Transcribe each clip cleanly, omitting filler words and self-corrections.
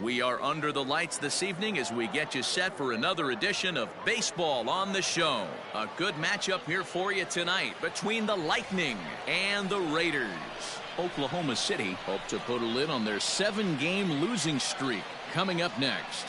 We are under the lights this evening as we get you set for another edition of Baseball on the Show. A good matchup here for you tonight between the Lightning and the Raiders. Oklahoma City hope to put a lid on their 7-game losing streak. Coming up next.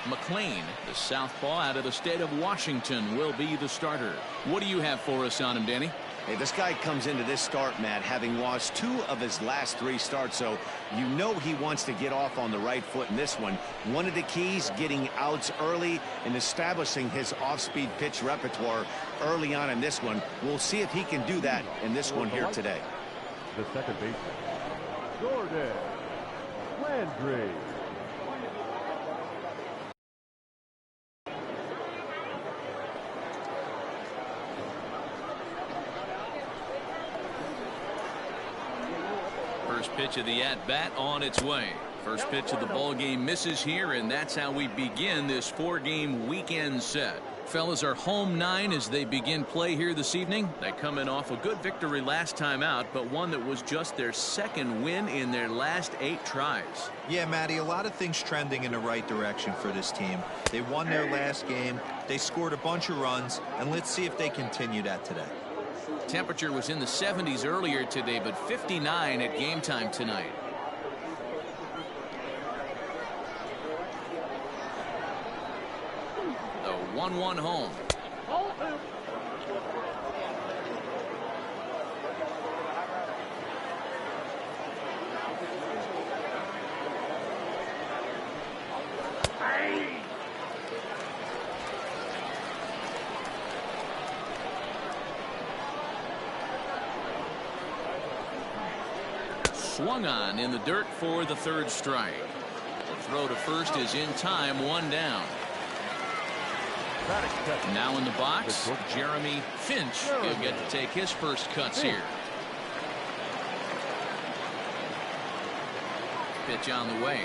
Mclean, the southpaw out of the state of Washington, will be the starter. What do you have for us on him, Danny? Hey, this guy comes into this start, Matt, having lost 2 of his last 3 starts, so you know he wants to get off on the right foot in this one. One of the keys, getting outs early and establishing his off-speed pitch repertoire early on in this one. We'll see if he can do that in this one here today. The second baseman, Jordan Landry. First pitch of the at-bat on its way. First pitch of the ball game misses here, and that's how we begin this 4-game weekend set. Fellas are home 9 as they begin play here this evening. They come in off a good victory last time out, but one that was just their 2nd win in their last 8 tries. Yeah, Matty, a lot of things trending in the right direction for this team. They won their last game, they scored a bunch of runs, and let's see if they continue that today. Temperature was in the 70s earlier today, but 59 at game time tonight. The 1-1 home. Swung on in the dirt for the 3rd strike. The throw to first is in time, 1 down. Now in the box, Jeremy Finch will get to take his first cuts here. Pitch on the way.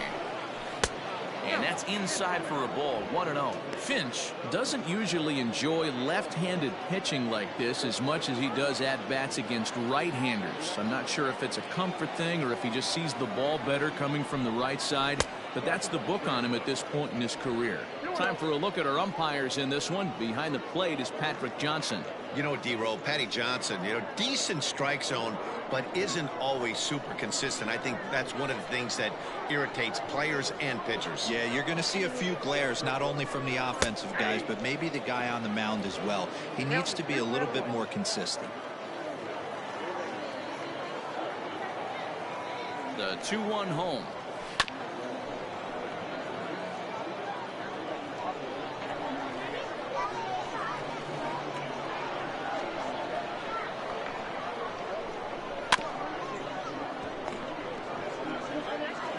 And that's inside for a ball, 1-0. Finch doesn't usually enjoy left-handed pitching like this as much as he does at-bats against right-handers. I'm not sure if it's a comfort thing or if he just sees the ball better coming from the right side, but that's the book on him at this point in his career. Time for a look at our umpires in this one. Behind the plate is Patrick Johnson. You know, D-Roll, Patty Johnson, decent strike zone, but isn't always super consistent. I think that's one of the things that irritates players and pitchers. Yeah, you're going to see a few glares, not only from the offensive guys, but maybe the guy on the mound as well. He needs to be a little bit more consistent. The 2-1 home.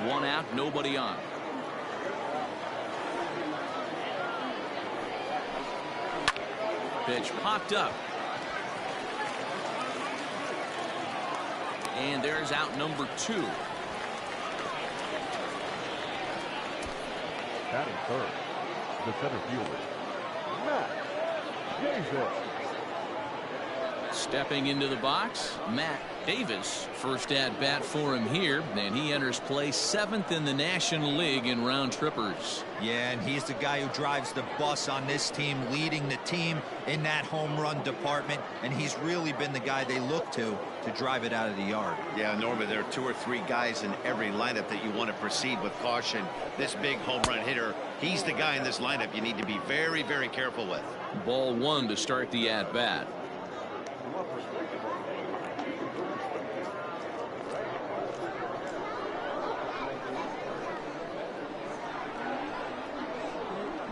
One out, nobody on. Pitch popped up. And there's out number 2. Batting third, the center fielder, Matt. Stepping into the box, Matt Davis. First at bat for him here, and he enters play 7th in the National League in round trippers. Yeah, and he's the guy who drives the bus on this team, leading the team in that home run department, and he's really been the guy they look to drive it out of the yard. Yeah, Norma, there are 2 or 3 guys in every lineup that you want to proceed with caution. This big home run hitter, he's the guy in this lineup you need to be very, very careful with. Ball 1 to start the at bat.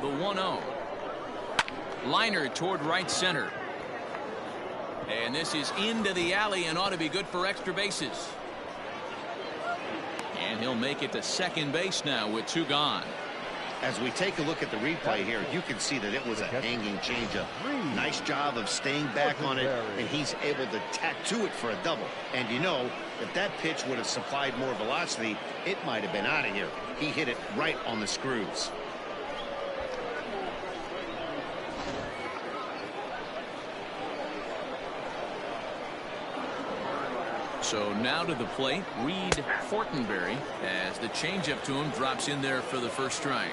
The 1-0. Liner toward right center. And this is into the alley and ought to be good for extra bases. And he'll make it to second base now with 2 gone. As we take a look at the replay here, you can see that it was a hanging changeup. Nice job of staying back on it, and he's able to tattoo it for a double. And you know, if that pitch would have supplied more velocity, it might have been out of here. He hit it right on the screws. So now to the plate, Reed Fortenberry, as the changeup to him drops in there for the first strike.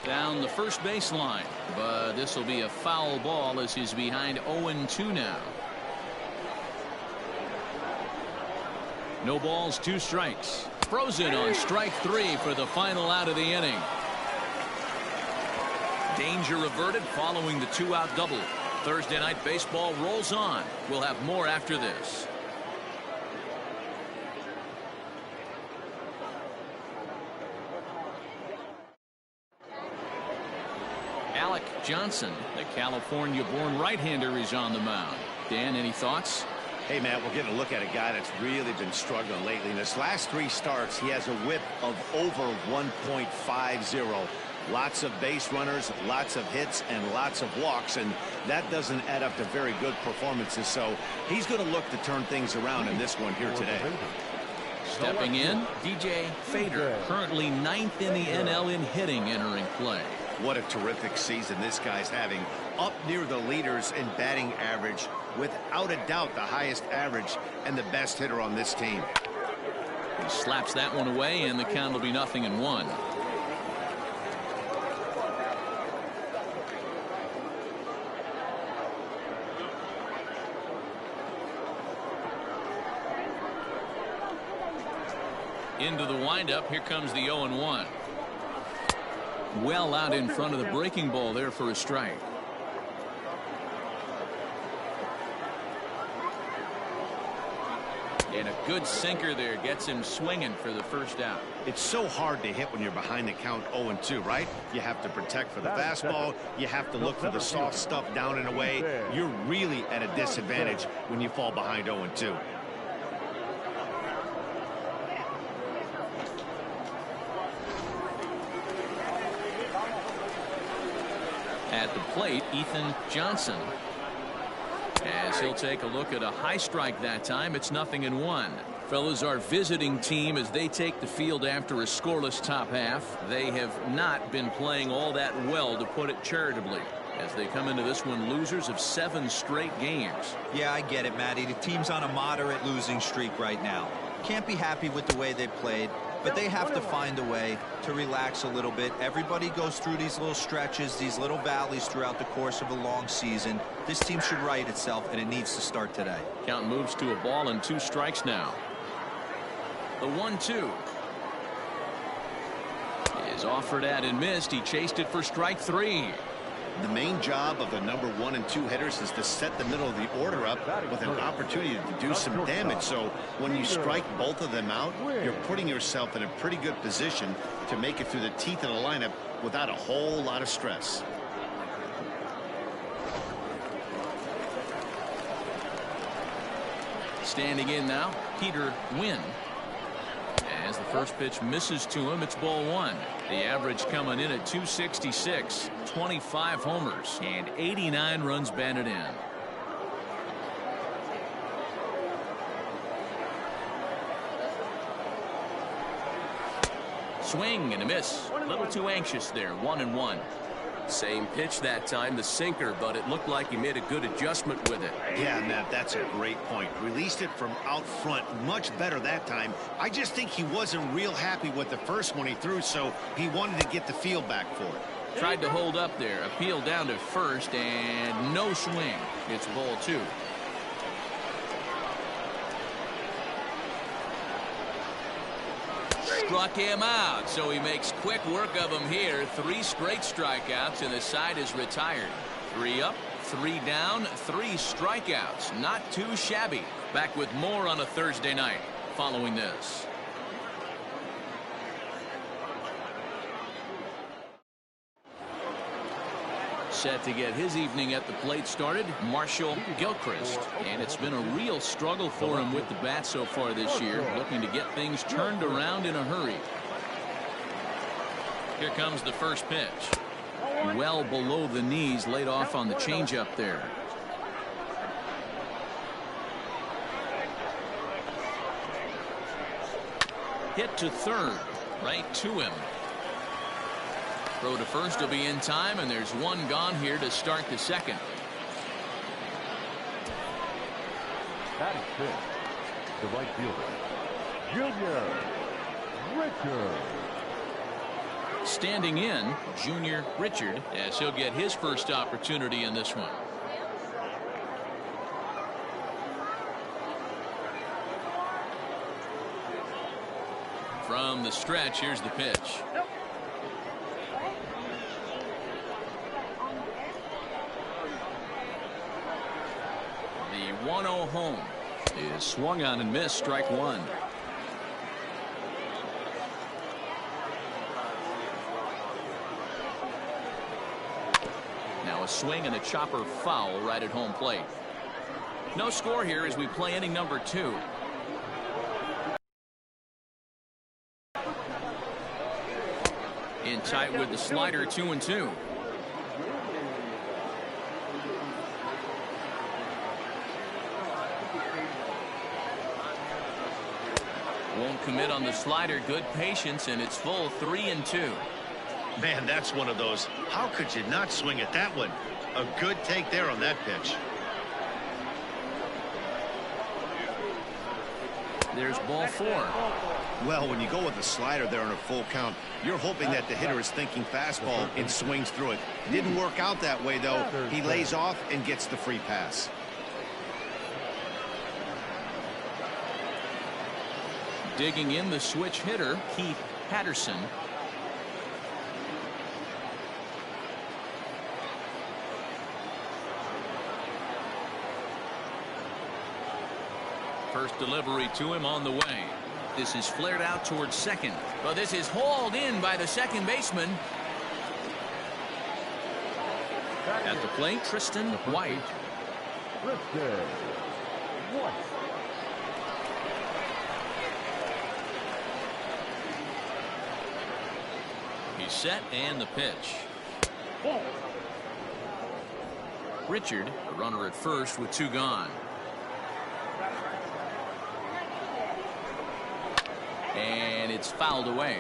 Down the first baseline, but this will be a foul ball as he's behind 0-2 now. No balls, 2 strikes. Frozen on strike 3 for the final out of the inning. Danger averted following the 2-out double. Thursday night baseball rolls on. We'll have more after this. Alec Johnson, the California-born right-hander, is on the mound. Dan, any thoughts? Hey, Matt, we're getting a look at a guy that's really been struggling lately. In his last 3 starts, he has a whip of over 1.50. Lots of base runners, lots of hits, and lots of walks, and that doesn't add up to very good performances. So he's going to look to turn things around in this one here today. Stepping in, DJ Fader, currently 9th in the NL in hitting, entering play. What a terrific season this guy's having. Up near the leaders in batting average, without a doubt the highest average and the best hitter on this team. He slaps that one away, and the count will be 0-1. Into the windup, here comes the 0-1. Well out in front of the breaking ball there for a strike. And a good sinker there gets him swinging for the first out. It's so hard to hit when you're behind the count 0-2, right? You have to protect for the fastball. You have to look for the soft stuff down and away. You're really at a disadvantage when you fall behind 0-2. At the plate, Ethan Johnson, as he'll take a look at a high strike that time. It's 0-1. Fellas, our visiting team, as they take the field after a scoreless top half, they have not been playing all that well, to put it charitably, as they come into this one losers of 7 straight games. Yeah, I get it, Matty. The team's on a moderate losing streak right now. Can't be happy with the way they played, but they have to find a way to relax a little bit. Everybody goes through these little stretches, these little valleys throughout the course of a long season. This team should right itself, and it needs to start today. Count moves to a ball and 2 strikes now. The 1-2 is offered at and missed. He chased it for strike 3. The main job of the number 1 and 2 hitters is to set the middle of the order up with an opportunity to do some damage. So when you strike both of them out, you're putting yourself in a pretty good position to make it through the teeth of the lineup without a whole lot of stress. Standing in now, Peter Wynn. As the first pitch misses to him, it's ball 1. The average coming in at 266, 25 homers, and 89 runs batted in. Swing and a miss. A little too anxious there. 1-1. Same pitch that time, the sinker, but it looked like he made a good adjustment with it. Yeah, Matt, that's a great point. Released it from out front much better that time. I just think he wasn't real happy with the first one he threw, so he wanted to get the feel back for it. Tried to hold up there. Appeal down to first, and no swing. It's ball 2. Struck him out, so he makes quick work of him here. 3 straight strikeouts, and the side is retired. 3 up, 3 down, 3 strikeouts. Not too shabby. Back with more on a Thursday night following this. Set to get his evening at the plate started, Marshall Gilchrist. And it's been a real struggle for him with the bat so far this year, looking to get things turned around in a hurry. Here comes the first pitch. Well below the knees, laid off on the changeup there. Hit to third. Right to him. Throw to first will be in time, and there's one gone here to start the second. Batting fifth, the right fielder, Junior Richard. Standing in, Junior Richard, as he'll get his first opportunity in this one. From the stretch, here's the pitch. The 1-0 home is swung on and missed, strike one. Now a swing and a chopper foul right at home plate. No score here as we play inning number 2. In tight with the slider, 2-2. Won't commit on the slider. Good patience, and it's full 3-2. Man, that's one of those. How could you not swing at that one? A good take there on that pitch. There's ball 4. Well, when you go with a slider there on a full count, you're hoping that the hitter is thinking fastball and swings through it. Didn't work out that way, though. He lays off and gets the free pass. Digging in the switch hitter, Patterson. First delivery to him on the way. This is flared out towards second, but this is hauled in by the second baseman. At the plate, Tristan White. He's set, and the pitch. Richard, a runner at first with 2 gone. And it's fouled away.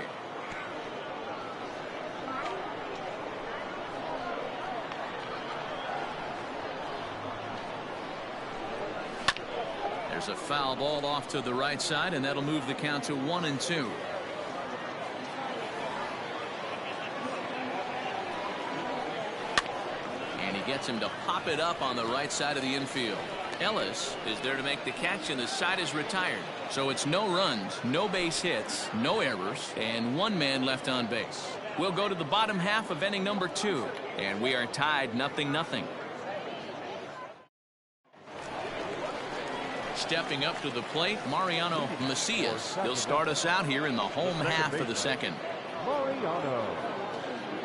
There's a foul ball off to the right side, and that'll move the count to 1-2. And he gets him to pop it up on the right side of the infield. Ellis is there to make the catch, and the side is retired. So it's no runs, no base hits, no errors, and 1 man left on base. We'll go to the bottom half of inning number 2, and we are tied 0-0. Stepping up to the plate, Mariano Macias. He'll start us out here in the home half of the second. Mariano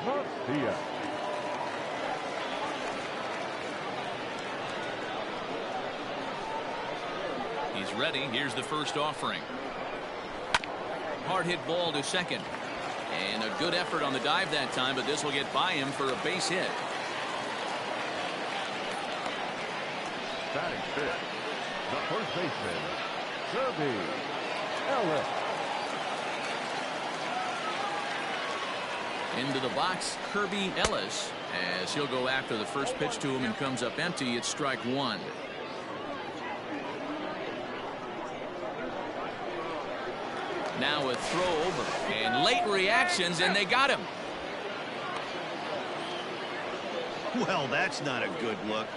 Macias. He's ready. Here's the first offering. Hard hit ball to second. And a good effort on the dive that time, but this will get by him for a base hit. Batting fifth, the first baseman, Kirby Ellis. Into the box, Kirby Ellis, as he'll go after the first pitch to him and comes up empty. It's strike 1. Now a throw over, and late reactions, and they got him. Well, that's not a good look.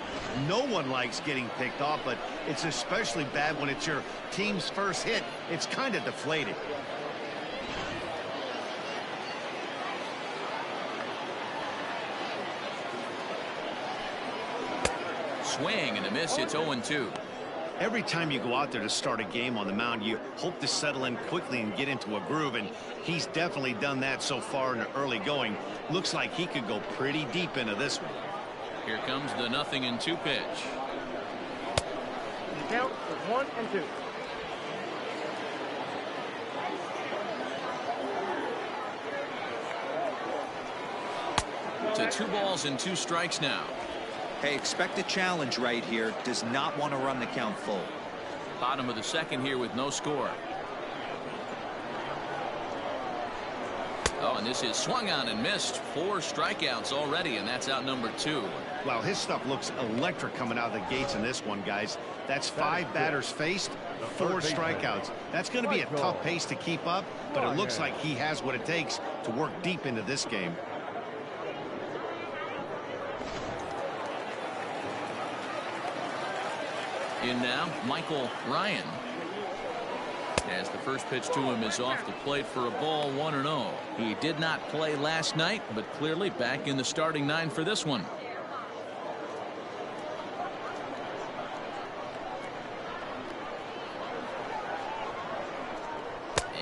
No one likes getting picked off, but it's especially bad when it's your team's first hit. It's kind of deflated. Swing and a miss. It's 0-2. Every time you go out there to start a game on the mound, you hope to settle in quickly and get into a groove, and he's definitely done that so far in the early going. Looks like he could go pretty deep into this one. Here comes the 0-2 pitch. The count is 1-2. To 2 balls and 2 strikes now. Hey, expect a challenge right here. Does not want to run the count full. Bottom of the second here with no score. Oh, and this is swung on and missed. 4 strikeouts already, and that's out number 2. Well, his stuff looks electric coming out of the gates in this one, guys. That's 5 batters faced, 4 strikeouts. That's going to be a tough pace to keep up, but it looks like he has what it takes to work deep into this game. In now, Michael Ryan. As the first pitch to him is off the plate for a ball, 1-0. He did not play last night, but clearly back in the starting 9 for this one.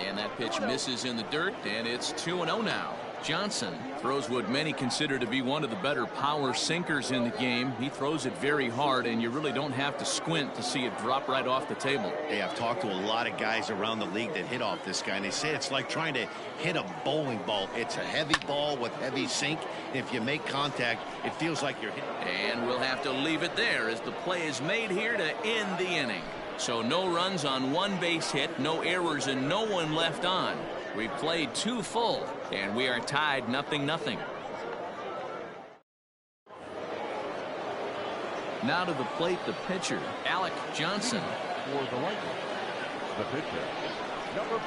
And that pitch misses in the dirt, and it's 2-0 now. Johnson throws what many consider to be one of the better power sinkers in the game. He throws it very hard, and you really don't have to squint to see it drop right off the table. Hey, I've talked to a lot of guys around the league that hit off this guy, and they say it's like trying to hit a bowling ball. It's a heavy ball with heavy sink. If you make contact, it feels like you're hitting. And we'll have to leave it there as the play is made here to end the inning. So no runs on 1 base hit, no errors, and no one left on. We've played 2 full, and we are tied 0-0. Now to the plate, the pitcher, Alec Johnson. For the Lightning, the pitcher, number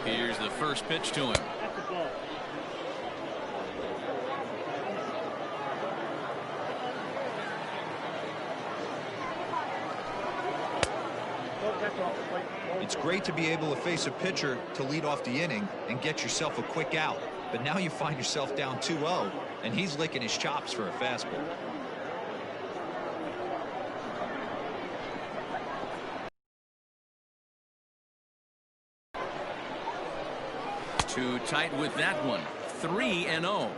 48. Here's the first pitch to him. It's great to be able to face a pitcher to lead off the inning and get yourself a quick out. But now you find yourself down 2-0, and he's licking his chops for a fastball. Too tight with that one. 3-0.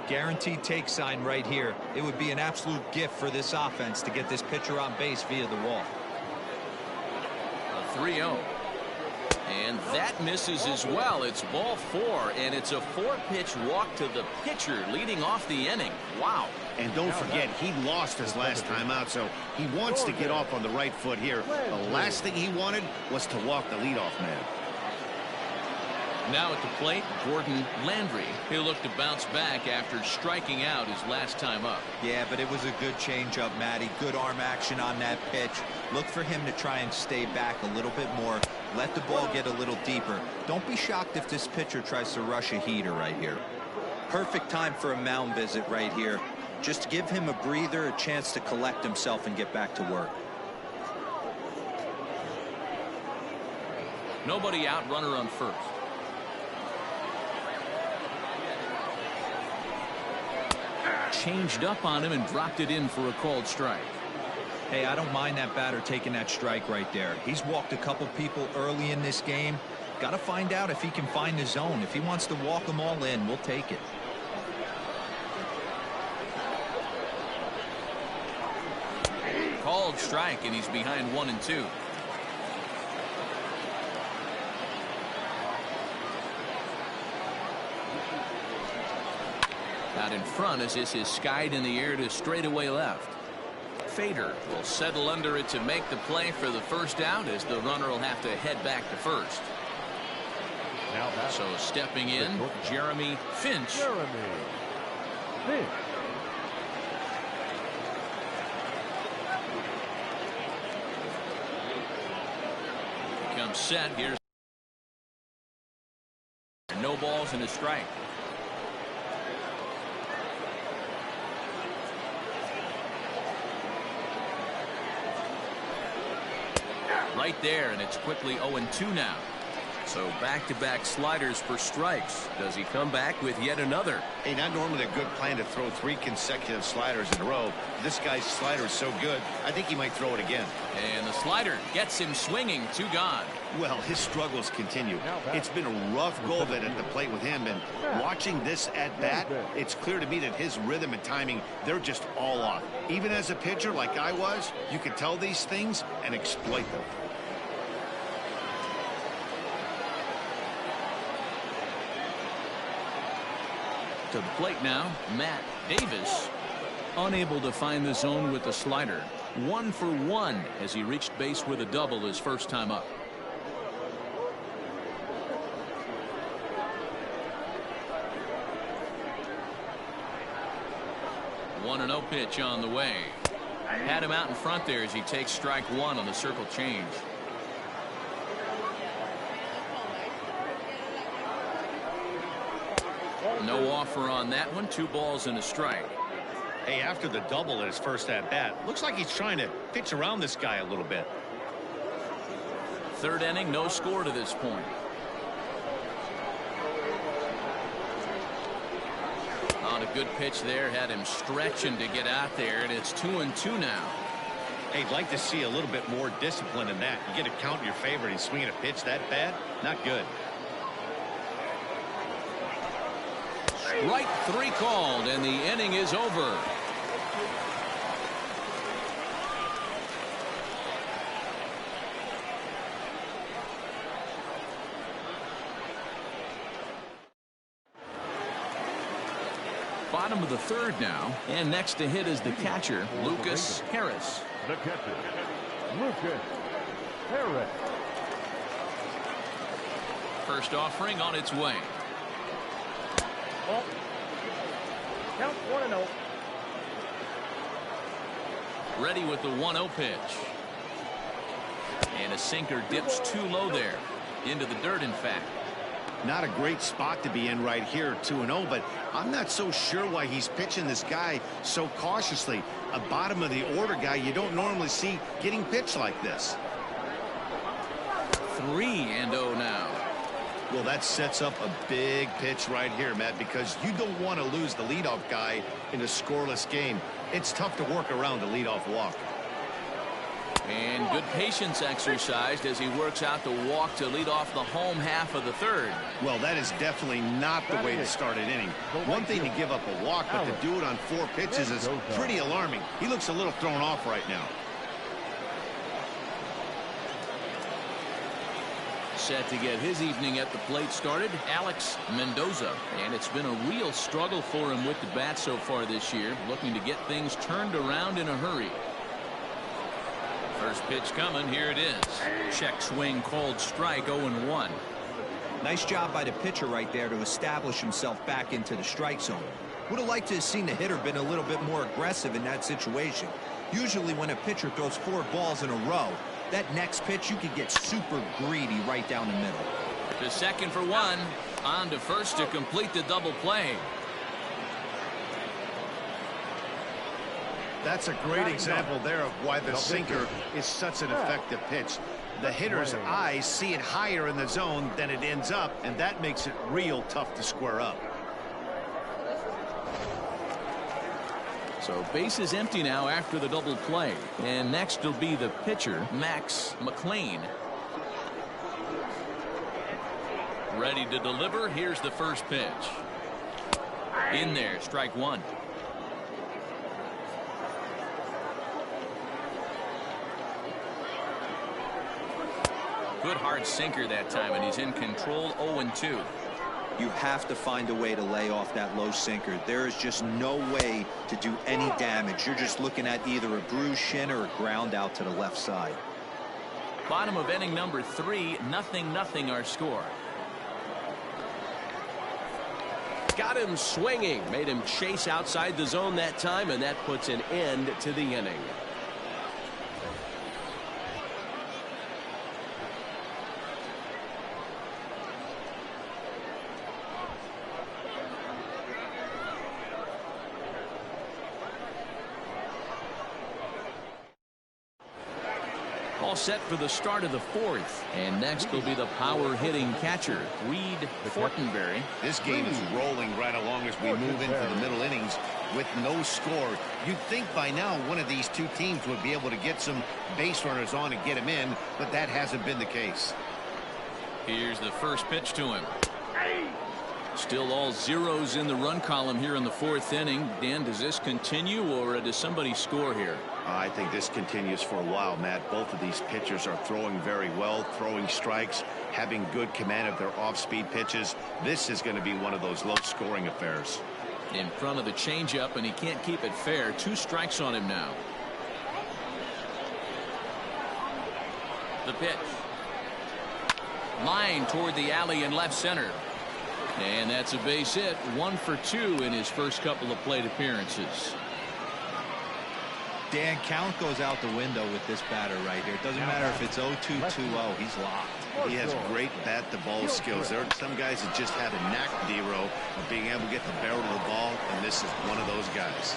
Guaranteed take sign right here. It would be an absolute gift for this offense to get this pitcher on base via the wall. 3-0. And that misses as well. It's ball 4, and it's a 4-pitch walk to the pitcher leading off the inning. Wow. And don't forget, he lost his last time out, so he wants to get off on the right foot here. The last thing he wanted was to walk the leadoff man. Now at the plate, Gordon Landry. He'll look to bounce back after striking out his last time up. Yeah, but it was a good changeup, Matty. Good arm action on that pitch. Look for him to try and stay back a little bit more. Let the ball get a little deeper. Don't be shocked if this pitcher tries to rush a heater right here. Perfect time for a mound visit right here. Just to give him a breather, a chance to collect himself and get back to work. Nobody out, runner on first. Changed up on him and dropped it in for a called strike. Hey, I don't mind that batter taking that strike right there. He's walked a couple people early in this game. Got to find out if he can find the zone. If he wants to walk them all in, we'll take it. Called strike, and he's behind 1-2. Out in front as this is skied in the air to straightaway left. Fader will settle under it to make the play for the first out, as the runner will have to head back to first. So stepping in, Jeremy Finch. Comes set. Here's no balls and a strike. Right there, and it's quickly 0-2 now. So back-to-back sliders for strikes. Does he come back with yet another? Hey, not normally a good plan to throw 3 consecutive sliders in a row. This guy's slider is so good, I think he might throw it again. And the slider gets him swinging. 2 gone. Well, his struggles continue. It's been a rough go of it at the plate with him, and watching this at bat, it's clear to me that his rhythm and timing, they're just all off. Even as a pitcher like I was, you could tell these things and exploit them. To the plate now, Matt Davis. Unable to find the zone with the slider. 1 for 1 as he reached base with a double his first time up. One and 0 pitch on the way. Had him out in front there as he takes strike one on the circle change. No offer on that one. 2 balls and a strike. Hey, after the double at his first at bat, looks like he's trying to pitch around this guy a little bit. Third inning, no score to this point. On a good pitch there, had him stretching to get out there, and it's 2-2 now. Hey, I'd like to see a little bit more discipline in that. You get a count in your favor and he's swinging a pitch that bad? Not good. Strike 3 called, and the inning is over. Bottom of the third now, and next to hit is the catcher, Lucas Harris. The catcher, Lucas Harris. First offering on its way. Well, count 1-0. Ready with the 1-0 pitch. And a sinker dips too low there. Into the dirt, in fact. Not a great spot to be in right here, 2-0, but I'm not so sure why he's pitching this guy so cautiously. A bottom of the order guy you don't normally see getting pitched like this. 3-0 now. Well, that sets up a big pitch right here, Matt, because you don't want to lose the leadoff guy in a scoreless game. It's tough to work around the leadoff walk. And good patience exercised as he works out the walk to lead off the home half of the third. Well, that is definitely not the way to start an inning. One thing to give up a walk, but to do it on 4 pitches is pretty alarming. He looks a little thrown off right now. Set to get his evening at the plate started, Alec Mendoza. And it's been a real struggle for him with the bat so far this year, looking to get things turned around in a hurry. First pitch coming. Here it is. Check swing called strike. 0-1. Nice job by the pitcher right there to establish himself back into the strike zone. Would have liked to have seen the hitter been a little bit more aggressive in that situation. Usually when a pitcher throws 4 balls in a row, that next pitch you could get super greedy right down the middle. To second for 1. On to first to complete the double play. That's a great example there of why the sinker is such an effective pitch. The hitter's eyes see it higher in the zone than it ends up, and that makes it real tough to square up. So base is empty now after the double play. And next will be the pitcher, Mclean. Ready to deliver. Here's the first pitch. In there, strike 1. Good hard sinker that time, and he's in control. 0-2. You have to find a way to lay off that low sinker. There is just no way to do any damage. You're just looking at either a bruised shin or a ground out to the left side. Bottom of inning number 3, 0-0 our score. Got him swinging. Made him chase outside the zone that time, and that puts an end to the inning. All set for the start of the 4th. And next will be the power-hitting catcher, Reed Fortenberry. This game is rolling right along as we move into the middle innings with no score. You'd think by now one of these 2 teams would be able to get some base runners on and get him in, but that hasn't been the case. Here's the first pitch to him. Still all zeros in the run column here in the 4th inning. Dan, does this continue, or does somebody score here? I think this continues for a while, Matt. Both of these pitchers are throwing very well, throwing strikes, having good command of their off-speed pitches. This is going to be one of those low-scoring affairs. In front of the changeup, and he can't keep it fair. 2 strikes on him now. The pitch. Line toward the alley in left center. And that's a base hit. 1 for 2 in his first couple of plate appearances. Dan, count goes out the window with this batter right here. It doesn't matter if it's 0-2, 2-0. He's locked. He has great bat-to-ball skills. There are some guys that just have a knack, D-Row, of being able to get the barrel of the ball, and this is one of those guys.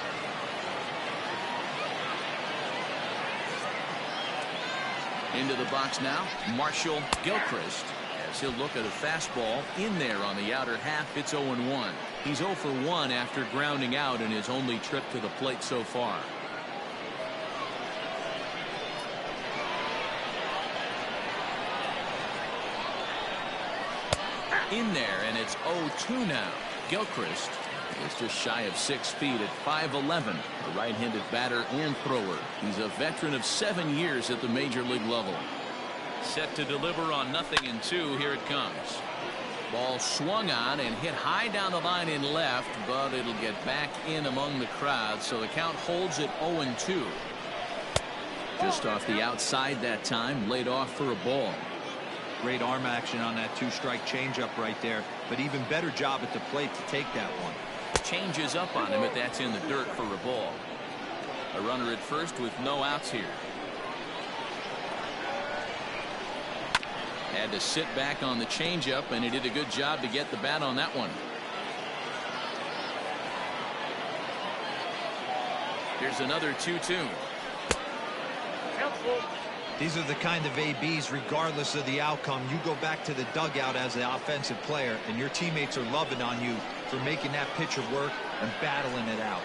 Into the box now, Marshall Gilchrist, as he'll look at a fastball in there on the outer half. It's 0-1. He's 0 for 1 after grounding out in his only trip to the plate so far. In there, and it's 0-2 now. Gilchrist is just shy of 6 feet at 5'11", a right-handed batter and thrower. He's a veteran of 7 years at the major league level. Set to deliver on 0-2. Here it comes. Ball swung on and hit high down the line in left, but it'll get back in among the crowd, so the count holds at 0-2. Just off the outside that time, laid off for a ball. Great arm action on that 2-strike changeup right there, but even better job at the plate to take that one. Changes up on him, but that's in the dirt for a ball. A runner at first with no outs here. Had to sit back on the changeup, and he did a good job to get the bat on that one. Here's another 2-2. These are the kind of ABs, regardless of the outcome. You go back to the dugout as the offensive player, and your teammates are loving on you for making that pitcher work and battling it out.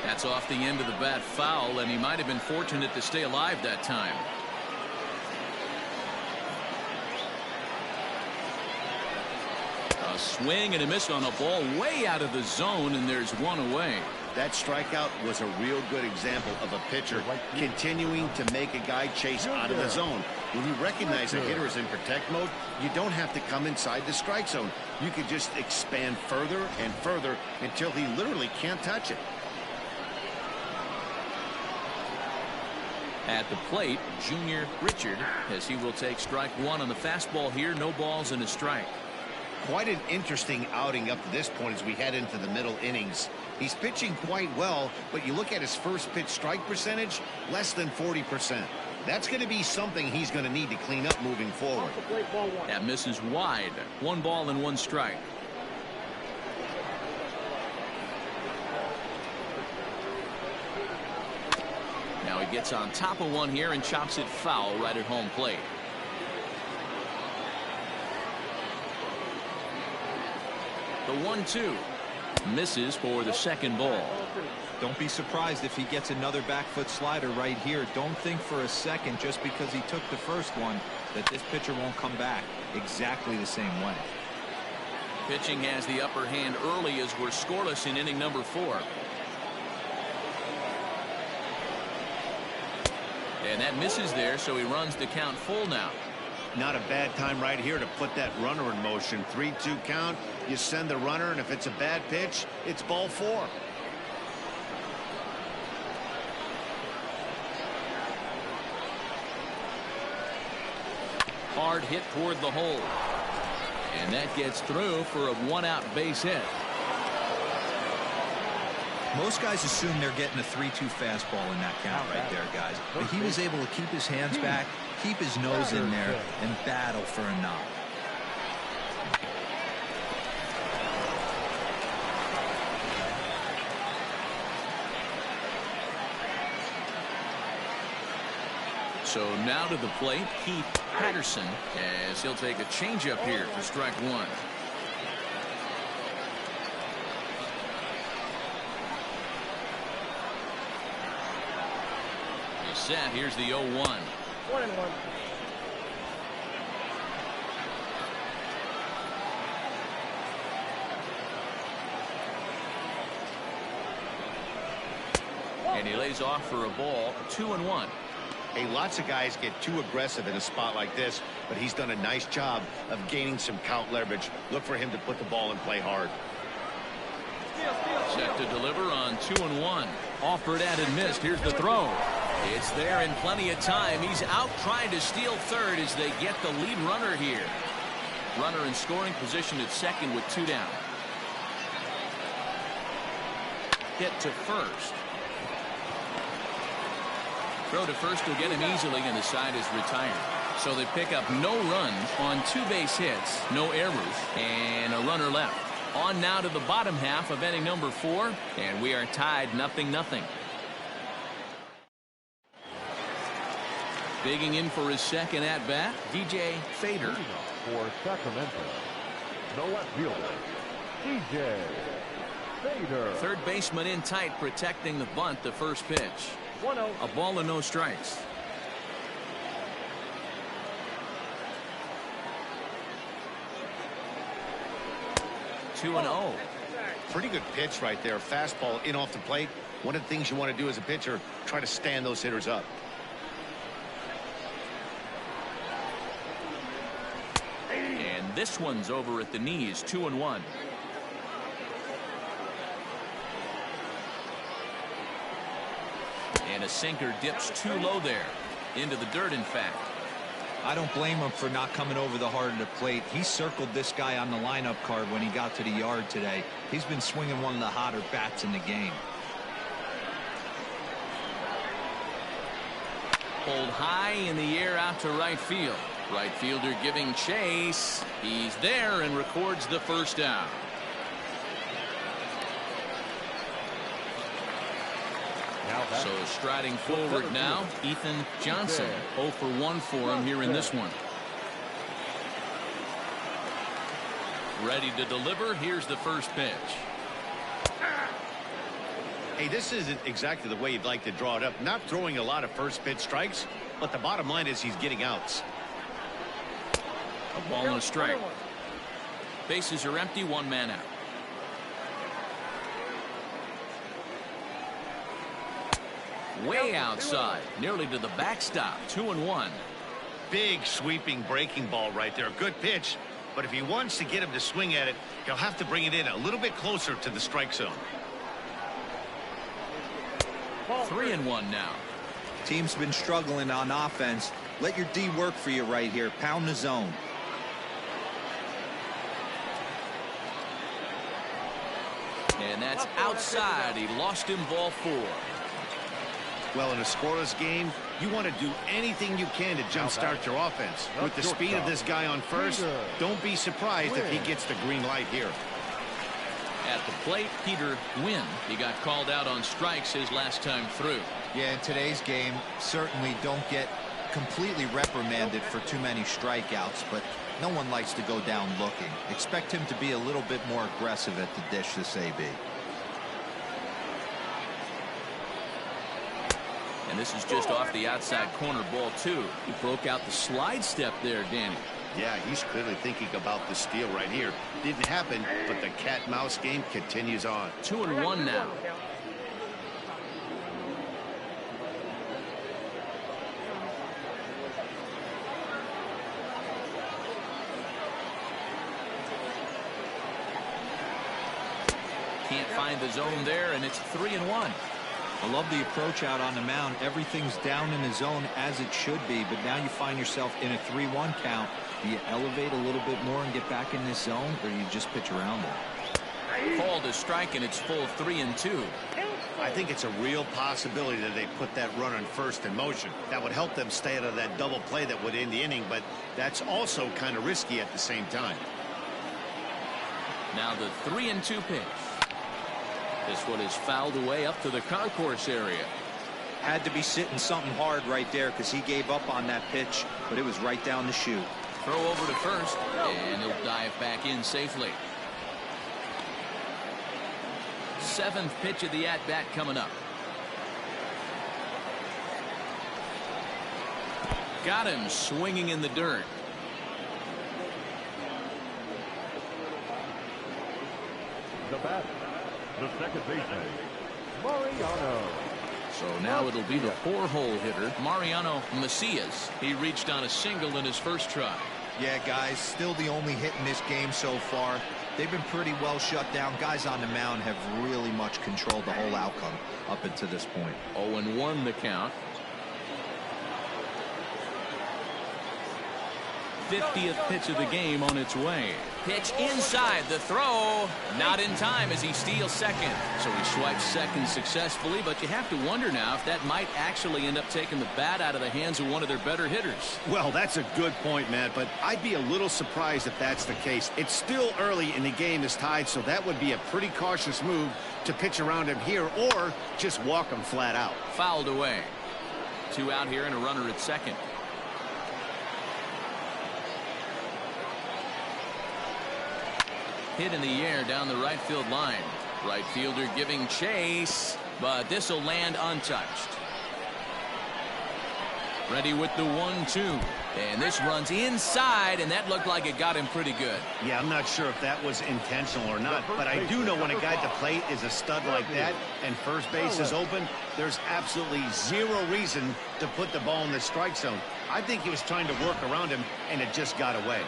That's off the end of the bat foul, and he might have been fortunate to stay alive that time. A swing and a miss on a ball way out of the zone, and there's one away. That strikeout was a real good example of a pitcher continuing to make a guy chase out of the zone. When you recognize a hitter is in protect mode, you don't have to come inside the strike zone. You can just expand further and further until he literally can't touch it. At the plate, Junior Richard, as he will take strike one on the fastball here. No balls and a strike. Quite an interesting outing up to this point as we head into the middle innings. He's pitching quite well, but you look at his first pitch strike percentage, less than 40%. That's going to be something he's going to need to clean up moving forward. That misses wide. 1 ball and 1 strike. Now he gets on top of one here and chops it foul right at home plate. The 1-2 misses for the second ball. Don't be surprised if he gets another back foot slider right here. Don't think for a second, just because he took the first one, that this pitcher won't come back exactly the same way. Pitching has the upper hand early as we're scoreless in inning number 4. And that misses there, so he runs the count full now. Not a bad time right here to put that runner in motion. 3-2 count. You send the runner, and if it's a bad pitch, it's ball 4. Hard hit toward the hole. And that gets through for a 1-out base hit. Most guys assume they're getting a 3-2 fastball in that count right there, guys. But he was able to keep his hands back, keep his nose in there, and battle for a knock. So now to the plate, Keith Patterson, as he'll take a changeup here for strike 1. He's set. Here's the 0-1. 1-1. And he lays off for a ball. 2-1. Hey, lots of guys get too aggressive in a spot like this, but he's done a nice job of gaining some count leverage. Look for him to put the ball in play hard. Set to deliver on 2-1. Offered at and missed. Here's the throw. It's there in plenty of time. He's out trying to steal third as they get the lead runner here. Runner in scoring position at second with 2 down. Hit to first. Throw to first will get him easily, and the side is retired. So they pick up no runs on 2 base hits, no errors, and a runner left. On now to the bottom half of inning number 4, and we are tied 0-0. Digging in for his second at-bat, DJ Fader. For Sacramento, the left fielder, DJ Fader. Third baseman in tight, protecting the bunt, the first pitch. 1-0. A ball and no strikes. Two and 0. Pretty good pitch right there. Fastball in off the plate. One of the things you want to do as a pitcher, try to stand those hitters up. And this one's over at the knees. 2-1. And a sinker dips too low there. Into the dirt, in fact. I don't blame him for not coming over the heart of the plate. He circled this guy on the lineup card when he got to the yard today. He's been swinging one of the hotter bats in the game. Pulled high in the air out to right field. Right fielder giving chase. He's there and records the first down. So striding forward now, Ethan Johnson. 0 for 1 for him here in this one. Ready to deliver. Here's the first pitch. Hey, this isn't exactly the way you'd like to draw it up. Not throwing a lot of first pitch strikes, but the bottom line is he's getting outs. A ball and a strike. Bases are empty, 1 man out. Way outside, nearly to the backstop. 2-1. Big sweeping breaking ball right there. Good pitch, but if he wants to get him to swing at it, he'll have to bring it in a little bit closer to the strike zone. 3-1 now. Team's been struggling on offense. Let your D work for you right here. Pound the zone. And that's outside. He lost him, ball 4. Well, in a scoreless game, you want to do anything you can to jumpstart your offense. With the speed of this guy on first, don't be surprised if he gets the green light here. At the plate, Peter Wynn. He got called out on strikes his last time through. Yeah, in today's game, certainly don't get completely reprimanded for too many strikeouts, but no one likes to go down looking. Expect him to be a little bit more aggressive at the dish this AB. And this is just off the outside corner, ball 2. He broke out the slide step there, Danny. Yeah, he's clearly thinking about the steal right here. Didn't happen, but the cat-mouse game continues on. 2-1 now. Can't find the zone there, and it's 3-1. I love the approach out on the mound. Everything's down in the zone as it should be, but now you find yourself in a 3-1 count. Do you elevate a little bit more and get back in this zone, or do you just pitch around it? Called a strike, and it's full 3-2. I think it's a real possibility that they put that runner in first in motion. That would help them stay out of that double play that would end the inning, but that's also kind of risky at the same time. Now the 3-2 pitch. This one is fouled away up to the concourse area. Had to be sitting something hard right there because he gave up on that pitch, but it was right down the chute. Throw over to first, and he'll dive back in safely. 7th pitch of the at-bat coming up. Got him swinging in the dirt. The bat, the second baseman, Mariano. So now it'll be the 4-hole hitter, Mariano Macias. He reached on a single in his first try. Yeah, guys, still the only hit in this game so far. They've been pretty well shut down. Guys on the mound have really much controlled the whole outcome up until this point. 0-1 the count. 50th pitch of the game on its way. Pitch inside, the throw not in time as he steals second. So he swipes second successfully, but you have to wonder now if that might actually end up taking the bat out of the hands of one of their better hitters. Well, that's a good point, Matt, but I'd be a little surprised if that's the case. It's still early and the game is tied, so that would be a pretty cautious move to pitch around him here or just walk him flat out. Fouled away. 2 out here and a runner at second. Hit in the air down the right field line. Right fielder giving chase, but this will land untouched. Ready with the 1-2. And this runs inside, and that looked like it got him pretty good. Yeah, I'm not sure if that was intentional or not, but I do know when a guy at the plate is a stud like that and first base is open, there's absolutely zero reason to put the ball in the strike zone. I think he was trying to work around him, and it just got away.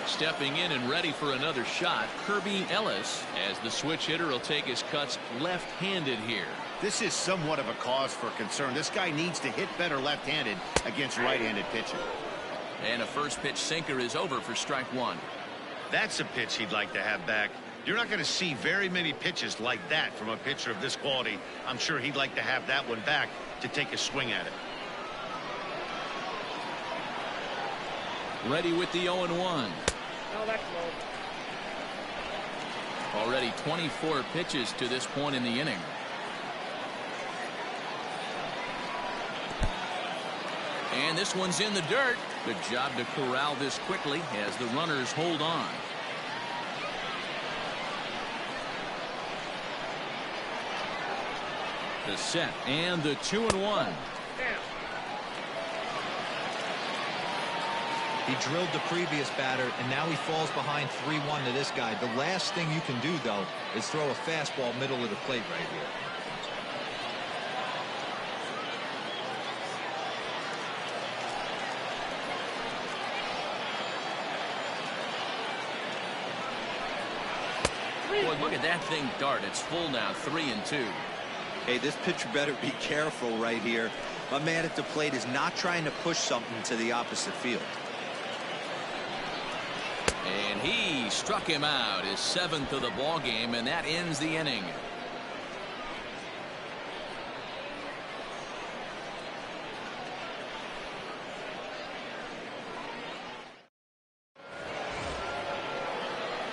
Stepping in and ready for another shot, Kirby Ellis, as the switch hitter will take his cuts left-handed here. This is somewhat of a cause for concern. This guy needs to hit better left-handed against right-handed pitching. And a first pitch sinker is over for strike one. That's a pitch he'd like to have back. You're not going to see very many pitches like that from a pitcher of this quality. I'm sure he'd like to have that one back to take a swing at it. Ready with the 0-1. Oh, that's low. Already 24 pitches to this point in the inning. And this one's in the dirt. Good job to corral this quickly as the runners hold on. The set and the 2-1. He drilled the previous batter, and now he falls behind 3-1 to this guy. The last thing you can do, though, is throw a fastball middle of the plate right here. Boy, look at that thing dart. It's full now, 3-2. Hey, this pitcher better be careful right here. My man at the plate is not trying to push something to the opposite field. And he struck him out, his 7th of the ball game, and that ends the inning.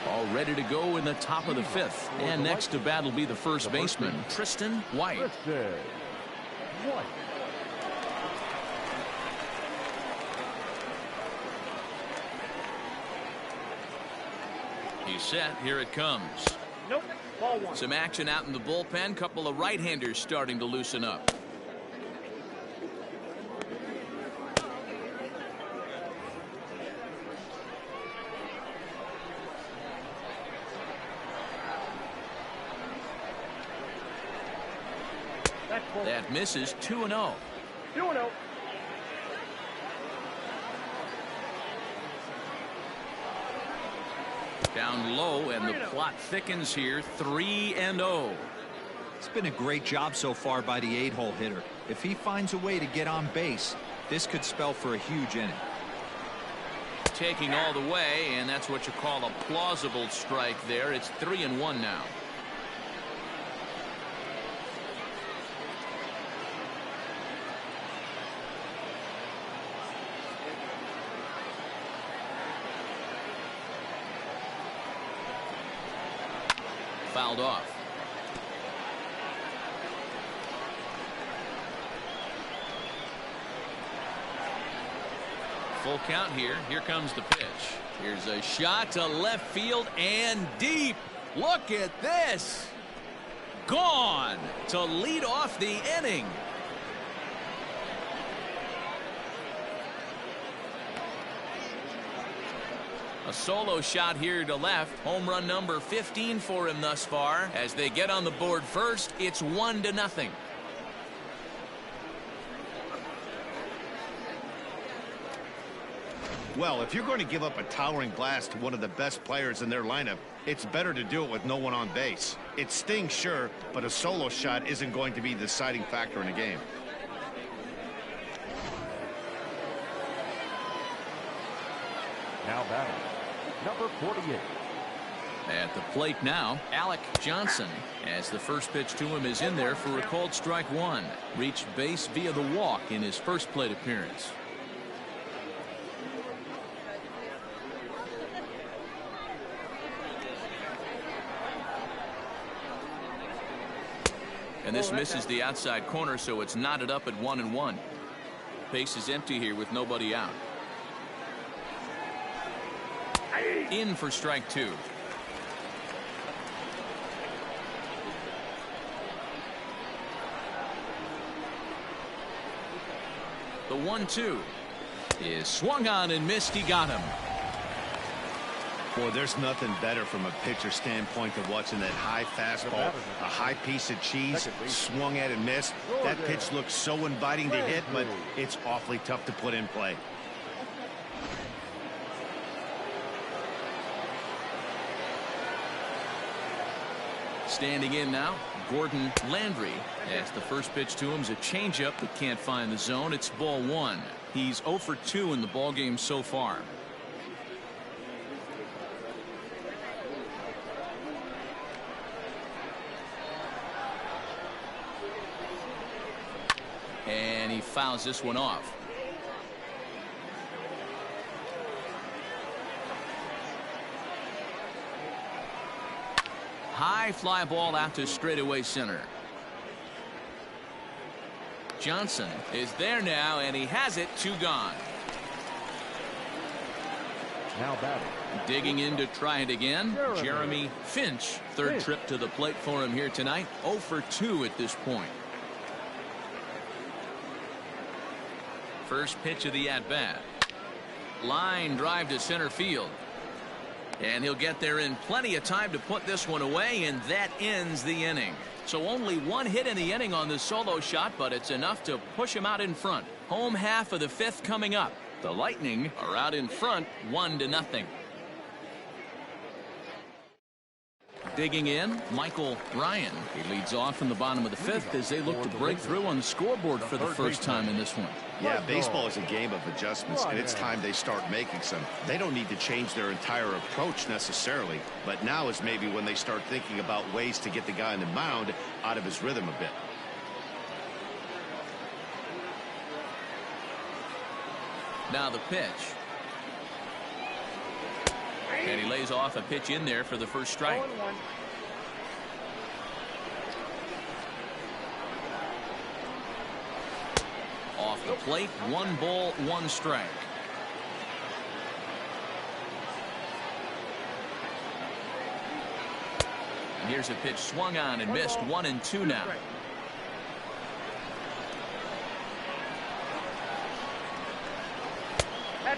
All ready to go in the top of the 5th. And next to bat will be the first baseman, Tristan White. He's set. Here it comes. Nope. Ball one. Some action out in the bullpen. Couple of right-handers starting to loosen up. That misses. 2-0. 2-0. Down low, and the plot thickens here. 3-0. It's been a great job so far by the 8-hole hitter. If he finds a way to get on base, this could spell for a huge inning. Taking all the way, and that's what you call a plausible strike there. It's 3-1 now. Fouled off. Full count here. Here comes the pitch. Here's a shot to left field and deep. Look at this. Gone to lead off the inning. A solo shot here to left. Home run number 15 for him thus far. As they get on the board first, it's 1-0. Well, if you're going to give up a towering blast to one of the best players in their lineup, it's better to do it with no one on base. It stings, sure, but a solo shot isn't going to be the deciding factor in a game. Now batting, number 48. At the plate now, Alec Johnson, as the first pitch to him is in there for a called strike one. Reached base via the walk in his first plate appearance. And this misses the outside corner, so it's knotted up at 1-1. Base is empty here with nobody out. In for strike two. The 1-2 is swung on and missed. He got him. Boy, there's nothing better from a pitcher standpoint than watching that high fastball, a high piece of cheese, swung at and missed. That pitch looks so inviting to hit, but it's awfully tough to put in play. Standing in now, Gordon Landry, as the first pitch to him is a changeup that can't find the zone. It's ball one. He's 0 for 2 in the ballgame so far. And he fouls this one off. High fly ball out to straightaway center. Johnson is there now, and he has it. 2 gone. Now batting. Digging in to try it again, Jeremy Finch. Third trip to the plate for him here tonight. 0 for 2 at this point. First pitch of the at-bat. Line drive to center field. And he'll get there in plenty of time to put this one away, and that ends the inning. So only 1 hit in the inning on this solo shot, but it's enough to push him out in front. Home half of the 5th coming up. The Lightning are out in front 1-0. Digging in, Michael Ryan. He leads off in the bottom of the 5th as they look to break through on the scoreboard for the first time in this one. Yeah, baseball is a game of adjustments, and it's time they start making some. They don't need to change their entire approach necessarily, but now is maybe when they start thinking about ways to get the guy on the mound out of his rhythm a bit. Now the pitch. And he lays off a pitch in there for the first strike. 0-1. Off the plate, 1 ball, 1 strike. And here's a pitch swung on and missed. 1-2 now.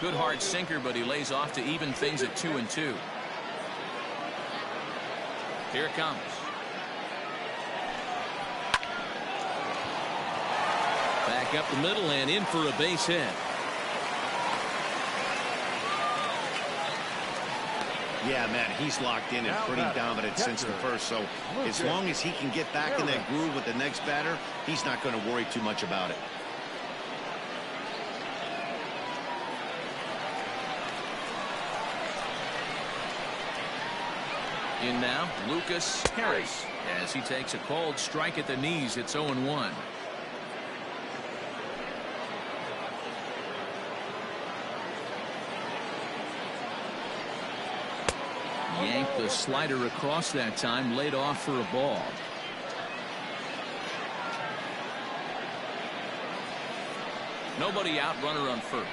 Good hard sinker, but he lays off to even things at 2-2. Here it comes. Back up the middle and in for a base hit. Yeah, man, he's locked in and pretty dominant since the first, so as long as he can get back in that groove with the next batter, he's not going to worry too much about it. In now, Lucas Harris, as he takes a called strike at the knees. It's 0-1. Yanked the slider across that time, laid off for a ball. Nobody out, runner on first.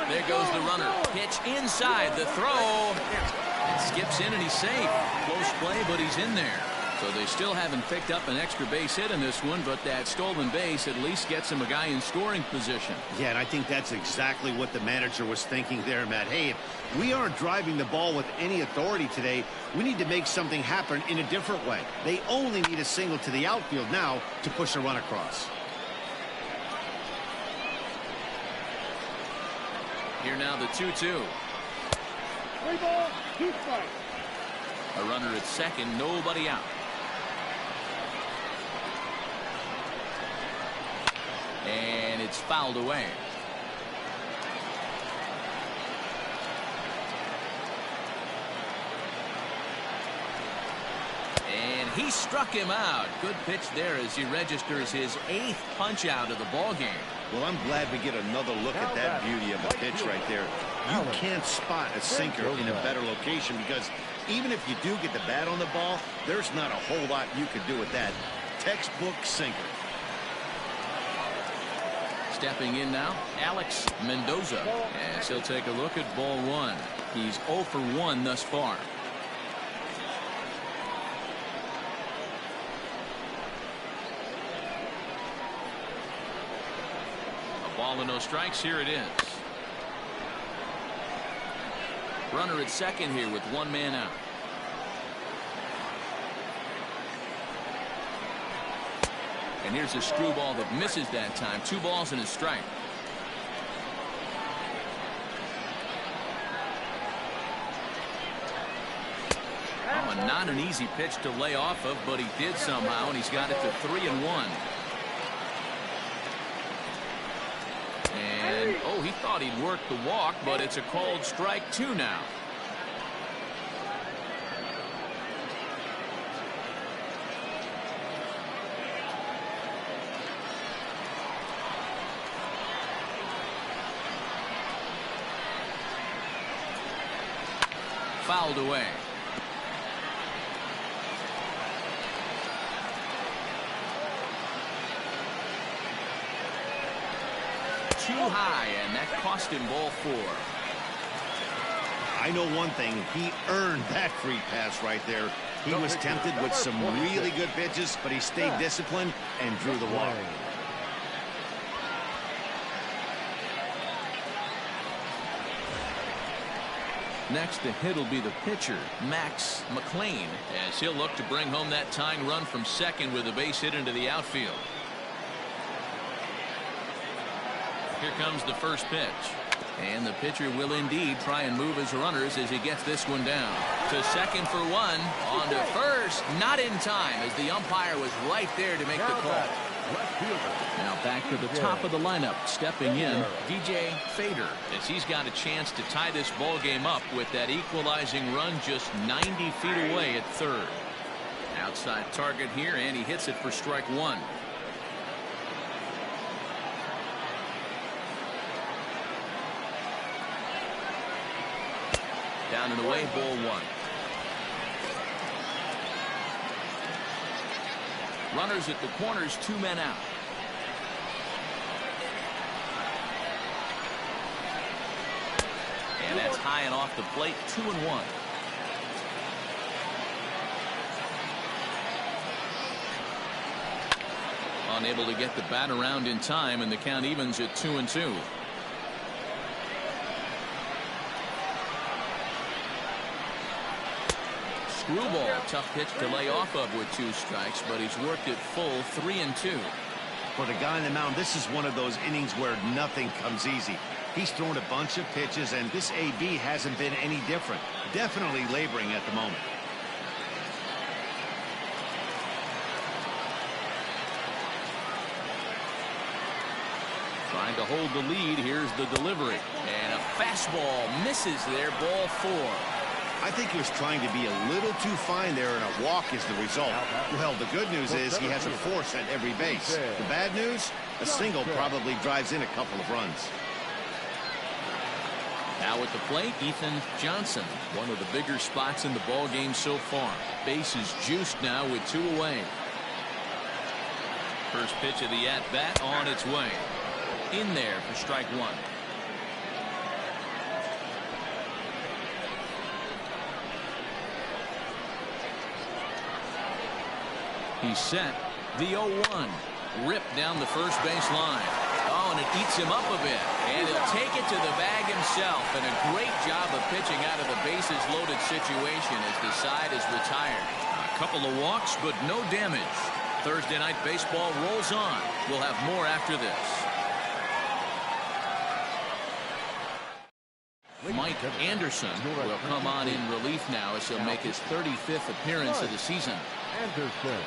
There goes the runner. Pitch inside. The throw. Skips in and he's safe. Close play, but he's in there. So they still haven't picked up an extra base hit in this one, but that stolen base at least gets him a guy in scoring position. Yeah, and I think that's exactly what the manager was thinking there, Matt. Hey, if we aren't driving the ball with any authority today, we need to make something happen in a different way. They only need a single to the outfield now to push a run across. Here now the 2-2. 3 balls, 2 strikes. A runner at second, nobody out. And it's fouled away. And he struck him out. Good pitch there as he registers his 8th punch out of the ball game. Well, I'm glad we get another look at that beauty of a pitch right there. You can't spot a sinker in a better location because even if you do get the bat on the ball, there's not a whole lot you could do with that. Textbook sinker. Stepping in now, Alex Mendoza, as he'll take a look at ball 1. He's 0 for 1 thus far. A ball and no strikes. Here it is. Runner at second here with 1 man out. And here's a screwball that misses that time. 2 balls and a strike. Oh, not an easy pitch to lay off of, but he did somehow, and he's got it to 3-1. And, oh, he thought he'd work the walk, but it's a called strike 2 now. Fouled away. Too high, and that cost him ball 4. I know one thing. He earned that free pass right there. He was tempted with some really good pitches, but he stayed disciplined and drew the walk. Next to hit will be the pitcher, Mclean, as he'll look to bring home that tying run from second with a base hit into the outfield. Here comes the first pitch. And the pitcher will indeed try and move his runners as he gets this one down. To second for 1. On to first. Not in time as the umpire was right there to make the call. Now back to the top of the lineup. Stepping in, DJ Fader, as he's got a chance to tie this ball game up with that equalizing run just 90 feet away at third. Outside target here, and he hits it for strike 1. Down and away, ball 1. Runners at the corners, 2 men out. And that's high and off the plate, 2-1. Unable to get the bat around in time, and the count evens at 2-2. Screwball, tough pitch to lay off of with 2 strikes, but he's worked it full, 3-2. For the guy on the mound, this is one of those innings where nothing comes easy. He's thrown a bunch of pitches, and this AB hasn't been any different. Definitely laboring at the moment. Trying to hold the lead. Here's the delivery. And a fastball misses there, ball 4. I think he was trying to be a little too fine there, and a walk is the result. Well, the good news is he has a force at every base. The bad news, a single probably drives in a couple of runs. Now at the plate, Ethan Johnson, one of the bigger spots in the ball game so far. Base is juiced now with 2 away. First pitch of the at-bat on its way. In there for strike 1. He's set. The 0-1. Ripped down the first base line. Oh, and it eats him up a bit. And he'll take it to the bag himself. And a great job of pitching out of the bases loaded situation as the side is retired. A couple of walks, but no damage. Thursday night baseball rolls on. We'll have more after this. Mike Anderson will come on in relief now as he'll make his 35th appearance of the season. Anderson.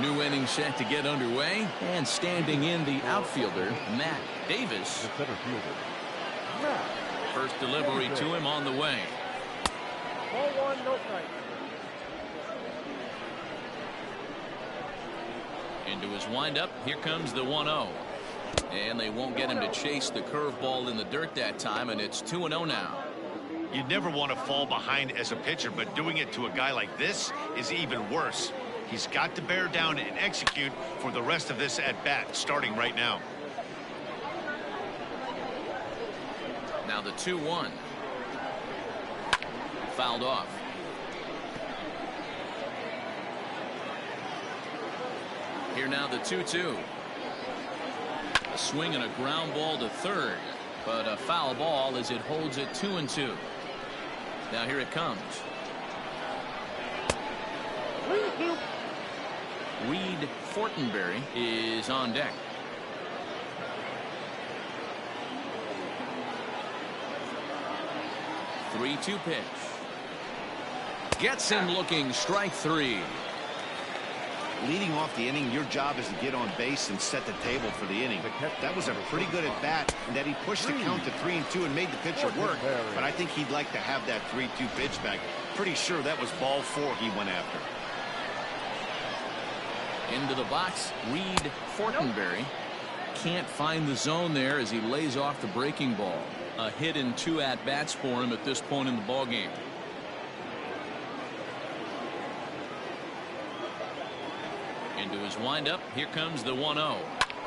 New inning set to get underway, and standing in the outfielder, Matt Davis. The center fielder, Matt First delivery to him on the way. Ball one, no strike. Into his windup. Here comes the 1-0. And they won't get him to chase the curveball in the dirt that time, and it's 2-0 now. You'd never want to fall behind as a pitcher, but doing it to a guy like this is even worse. He's got to bear down and execute for the rest of this at-bat, starting right now. Now the 2-1. Fouled off. Here now the 2-2. A swing and a ground ball to third, but a foul ball as it holds it 2-2. Now here it comes. Reed Fortenberry is on deck. Three-two pitch. Gets him looking, strike three. Leading off the inning, your job is to get on base and set the table for the inning. That was a pretty good at bat, and that he pushed the count to 3-2 and made the pitcher work. But I think he'd like to have that 3-2 pitch back. Pretty sure that was ball 4 he went after. Into the box, Reed Fortenberry can't find the zone there as he lays off the breaking ball. A hit in 2 at-bats for him at this point in the ballgame. Into his windup. Here comes the 1-0.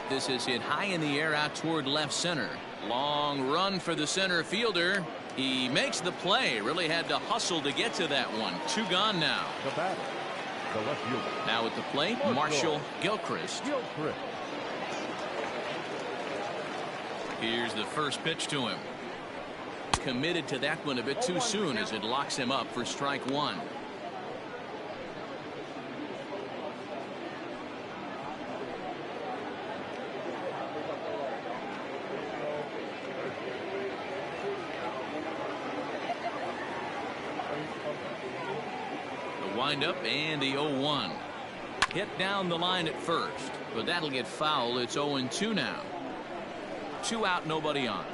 This is hit high in the air out toward left center. Long run for the center fielder. He makes the play. Really had to hustle to get to that one. 2 gone now. The batter, the left fielder. Now at the plate, Marshall Gilchrist. Here's the first pitch to him. Committed to that one a bit too soon as it locks him up for strike 1. Windup and the 0-1. Hit down the line at first, but that'll get foul. It's 0-2 now. 2 out, nobody on.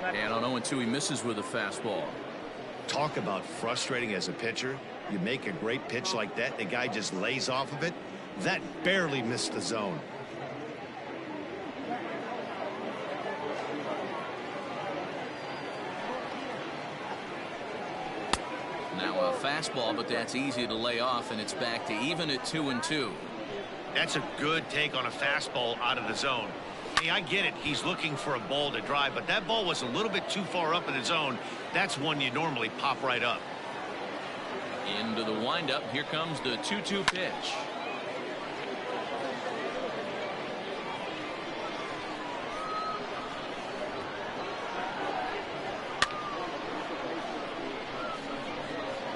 And on 0-2 he misses with a fastball. Talk about frustrating as a pitcher. You make a great pitch like that, the guy just lays off of it. That barely missed the zone. Now a fastball, but that's easy to lay off, and it's back to even at 2-2. That's a good take on a fastball out of the zone. Hey, I get it. He's looking for a ball to drive, but that ball was a little bit too far up in the zone. That's one you normally pop right up. Into the windup. Here comes the 2-2 pitch.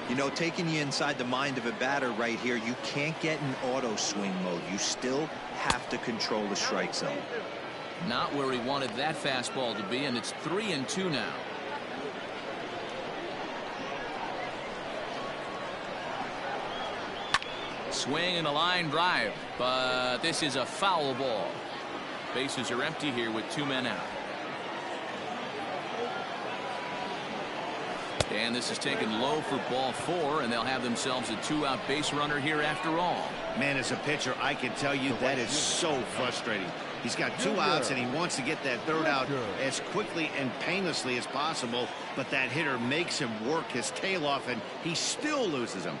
You know, taking you inside the mind of a batter right here, you can't get in auto swing mode. You still have to control the strike zone. Not where he wanted that fastball to be, and it's 3-2 now. Swing and a line drive, but this is a foul ball. Bases are empty here with 2 men out. And this is taken low for ball 4, and they'll have themselves a 2-out base runner here after all. Man, as a pitcher, I can tell you that is so frustrating. He's got 2 outs, and he wants to get that 3rd out as quickly and painlessly as possible, but that hitter makes him work his tail off, and he still loses him.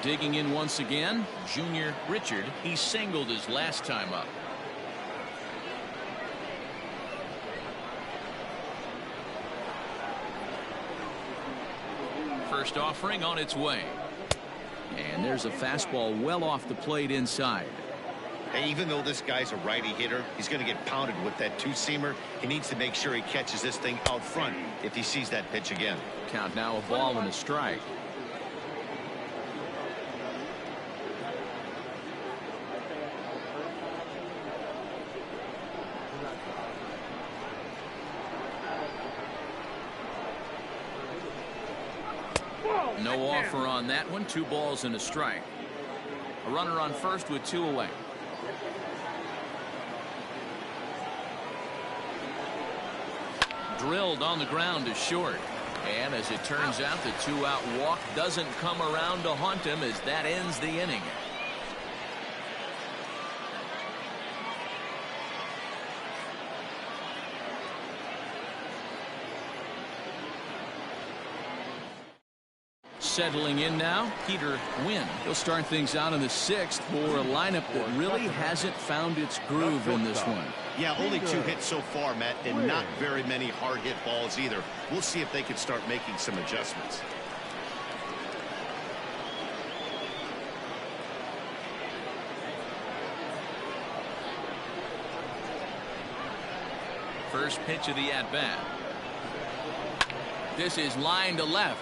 Digging in once again, Junior Richard. He singled his last time up. First offering on its way. And there's a fastball well off the plate inside. And even though this guy's a righty hitter, he's going to get pounded with that 2-seamer. He needs to make sure he catches this thing out front if he sees that pitch again. Count now a ball and a strike. No offer on that one. 2 balls and a strike. A runner on first with 2 away. drilled on the ground to short. And as it turns out, the 2-out walk doesn't come around to haunt him as that ends the inning. Settling in now, Peter Wynn. He'll start things out in the 6th for a lineup that really hasn't found its groove in this one. Yeah, only 2 hits so far, Matt, and not very many hard hit balls either. We'll see if they can start making some adjustments. First pitch of the at-bat. This is line to left.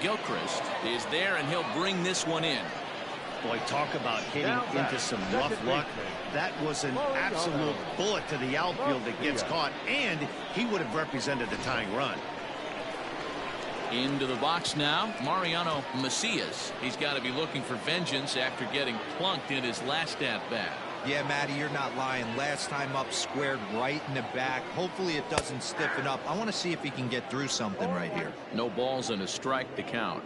Gilchrist is there, and he'll bring this one in. Boy, talk about hitting into some rough luck. That was an absolute bullet to the outfield that gets caught, and he would have represented the tying run. Into the box now, Mariano Macias. He's got to be looking for vengeance after getting plunked in his last at-bat. Yeah, Matty, you're not lying. Last time up, squared right in the back. Hopefully it doesn't stiffen up. I want to see if he can get through something right here. No balls and a strike to count.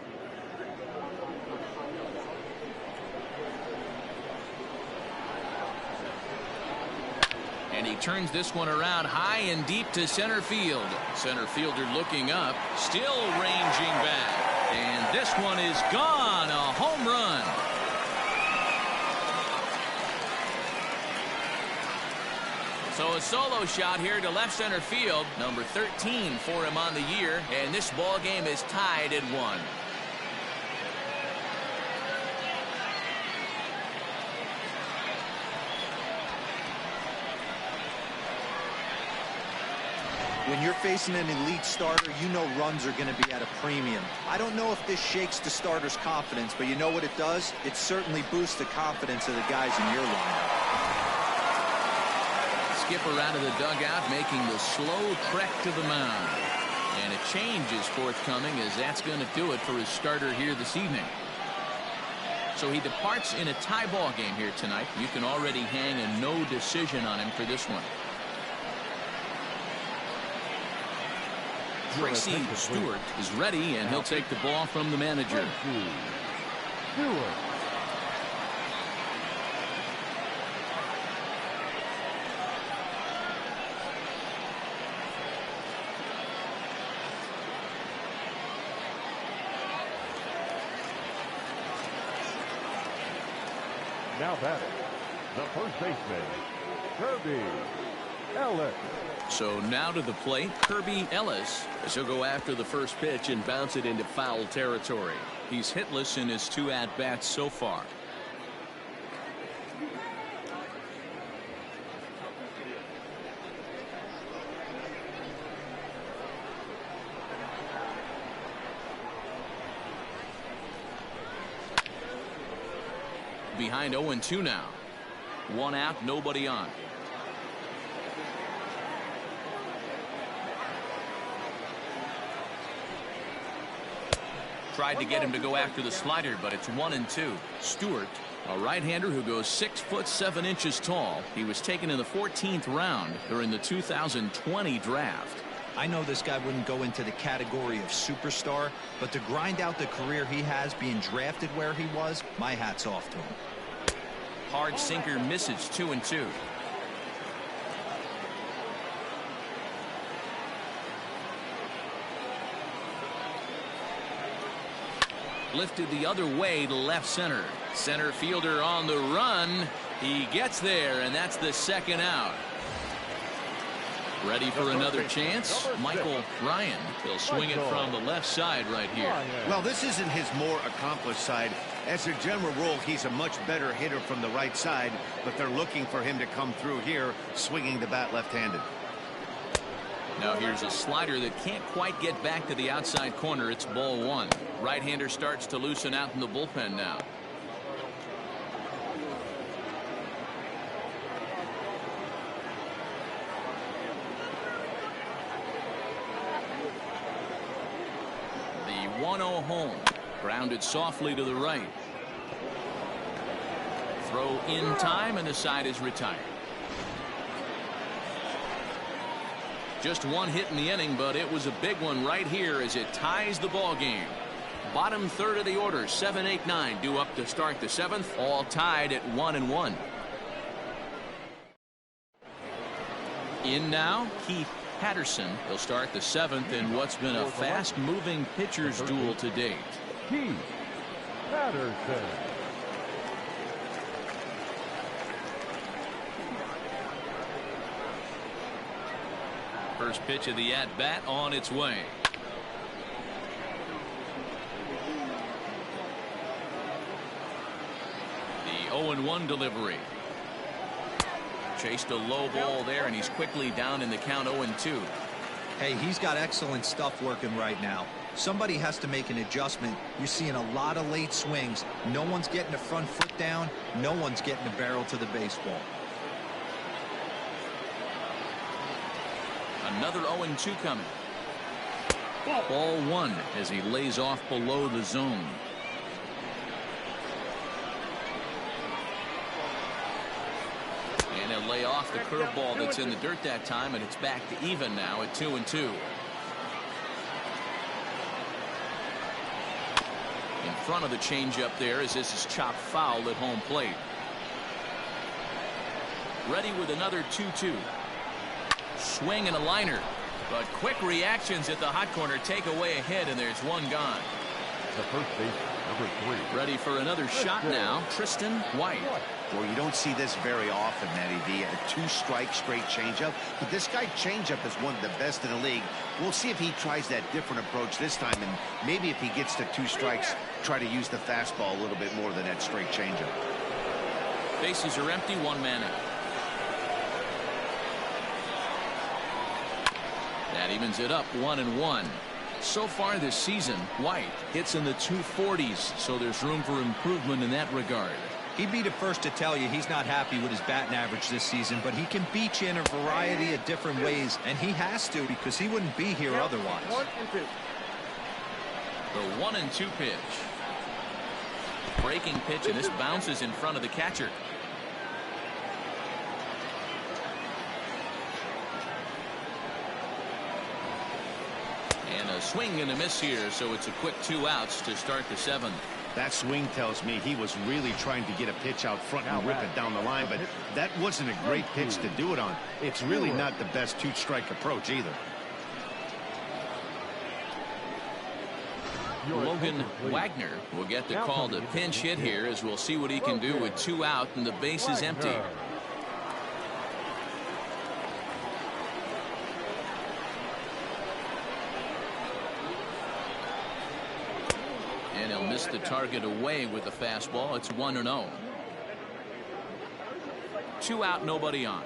And he turns this one around high and deep to center field. Center fielder looking up, still ranging back. And this one is gone. A home run. So a solo shot here to left center field. Number 13 for him on the year. And this ball game is tied at 1. When you're facing an elite starter, you know runs are going to be at a premium. I don't know if this shakes the starter's confidence, but you know what it does? It certainly boosts the confidence of the guys in your lineup. Skipper out of the dugout making the slow trek to the mound. And a change is forthcoming, as that's going to do it for his starter here this evening. So he departs in a tie ball game here tonight. You can already hang a no decision on him for this one. Tracy Stewart is ready, and he'll take the ball from the manager. Now batting, the first baseman, Kirby Ellis. So now to the plate, Kirby Ellis, as he'll go after the first pitch and bounce it into foul territory. He's hitless in his 2 at-bats so far. Behind 0-2 now. 1 out, nobody on. Tried to get him to go after the slider, but it's 1-2. Stewart, a right-hander who goes 6 foot 7 inches tall. He was taken in the 14th round during the 2020 draft. I know this guy wouldn't go into the category of superstar, but to grind out the career he has being drafted where he was, my hat's off to him. Hard sinker misses, 2-2. Lifted the other way to left center. Center fielder on the run. He gets there, and that's the 2nd out. Ready for another chance? Michael Ryan. He'll swing it from the left side right here. Well, this isn't his more accomplished side. As a general rule, he's a much better hitter from the right side, but they're looking for him to come through here, swinging the bat left-handed. Now here's a slider that can't quite get back to the outside corner. It's ball 1. Right-hander starts to loosen out in the bullpen now. The 1-0 home. Grounded softly to the right. Throw in time, and the side is retired. Just one hit in the inning, but it was a big one right here as it ties the ball game. Bottom third of the order, 7, 8, 9 due up to start the 7th, all tied at 1-1. In now, Patterson. He'll start the 7th in what's been a fast-moving pitcher's duel to date. Patterson. First pitch of the at-bat on its way. The 0-1 delivery. Chased a low ball there, and he's quickly down in the count 0-2. Hey, he's got excellent stuff working right now. Somebody has to make an adjustment. You're seeing a lot of late swings. No one's getting the front foot down. No one's getting the barrel to the baseball. Another 0-2 coming. Ball 1 as he lays off below the zone. And he'll lay off the curveball that's in the dirt that time, and it's back to even now at 2-2. In front of the changeup there as this is chopped foul at home plate. Ready with another 2-2. Swing and a liner, but quick reactions at the hot corner take away a hit, and there's one gone. The first base, number 3. Ready for another shot now, Tristan White. Well, you don't see this very often, Matty V. A 2-strike straight changeup, but this guy changeup is one of the best in the league. We'll see if he tries that different approach this time, and maybe if he gets to 2 strikes, try to use the fastball a little bit more than that straight changeup. Bases are empty, 1 man out. That evens it up 1-1. So far this season, White hits in the 240s, so there's room for improvement in that regard. He'd be the first to tell you he's not happy with his batting average this season, but he can beat you in a variety of different ways, and he has to because he wouldn't be here otherwise. 1-2. The 1-2 pitch. Breaking pitch, and this bounces in front of the catcher. And a swing and a miss here, so it's a quick 2 outs to start the 7th. That swing tells me he was really trying to get a pitch out front and rip it down the line, but that wasn't a great pitch to do it on. It's really not the best 2-strike approach either. Logan Wagner will get the call to pinch hit here, as we'll see what he can do with 2 out and the base is empty. And he'll miss the target away with the fastball. It's 1-0. 2 out, nobody on.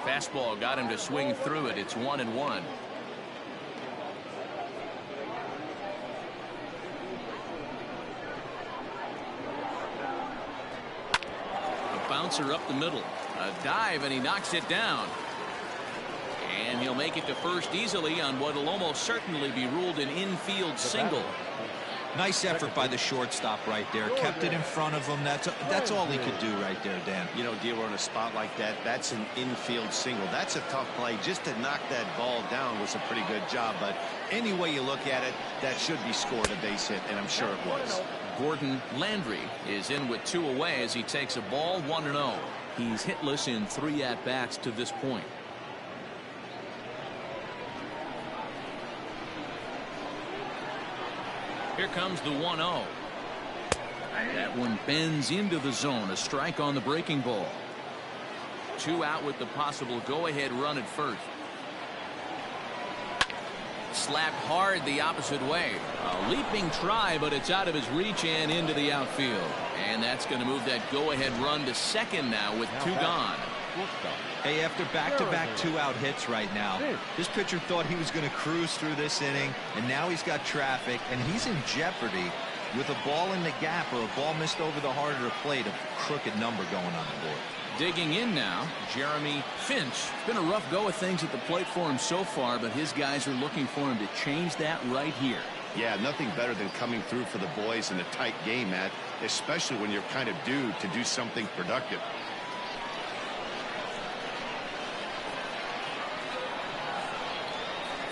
Fastball got him to swing through it. It's 1-1. A bouncer up the middle. A dive, and he knocks it down. And he'll make it to first easily on what will almost certainly be ruled an infield single. Nice effort by the shortstop right there. Kept it in front of him. That's all he could do right there, Dan. You know, dealer, on a spot like that, that's an infield single. That's a tough play. Just to knock that ball down was a pretty good job. But any way you look at it, that should be scored a base hit, and I'm sure it was. Gordon Landry is in with 2 away as he takes a ball 1-0. He's hitless in 3 at-bats to this point. Here comes the 1-0. That one bends into the zone. A strike on the breaking ball. 2 out with the possible go-ahead run at first. Slapped hard the opposite way. A leaping try, but it's out of his reach and into the outfield. And that's going to move that go-ahead run to second now with 2 gone. Hey, after back-to-back 2-out hits right now, this pitcher thought he was going to cruise through this inning, and now he's got traffic, and he's in jeopardy with a ball in the gap or a ball missed over the heart of the plate, a crooked number going on the board. Digging in now, Jeremy Finch. It's been a rough go of things at the plate for him so far, but his guys are looking for him to change that right here. Yeah, nothing better than coming through for the boys in a tight game, Matt, especially when you're kind of due to do something productive.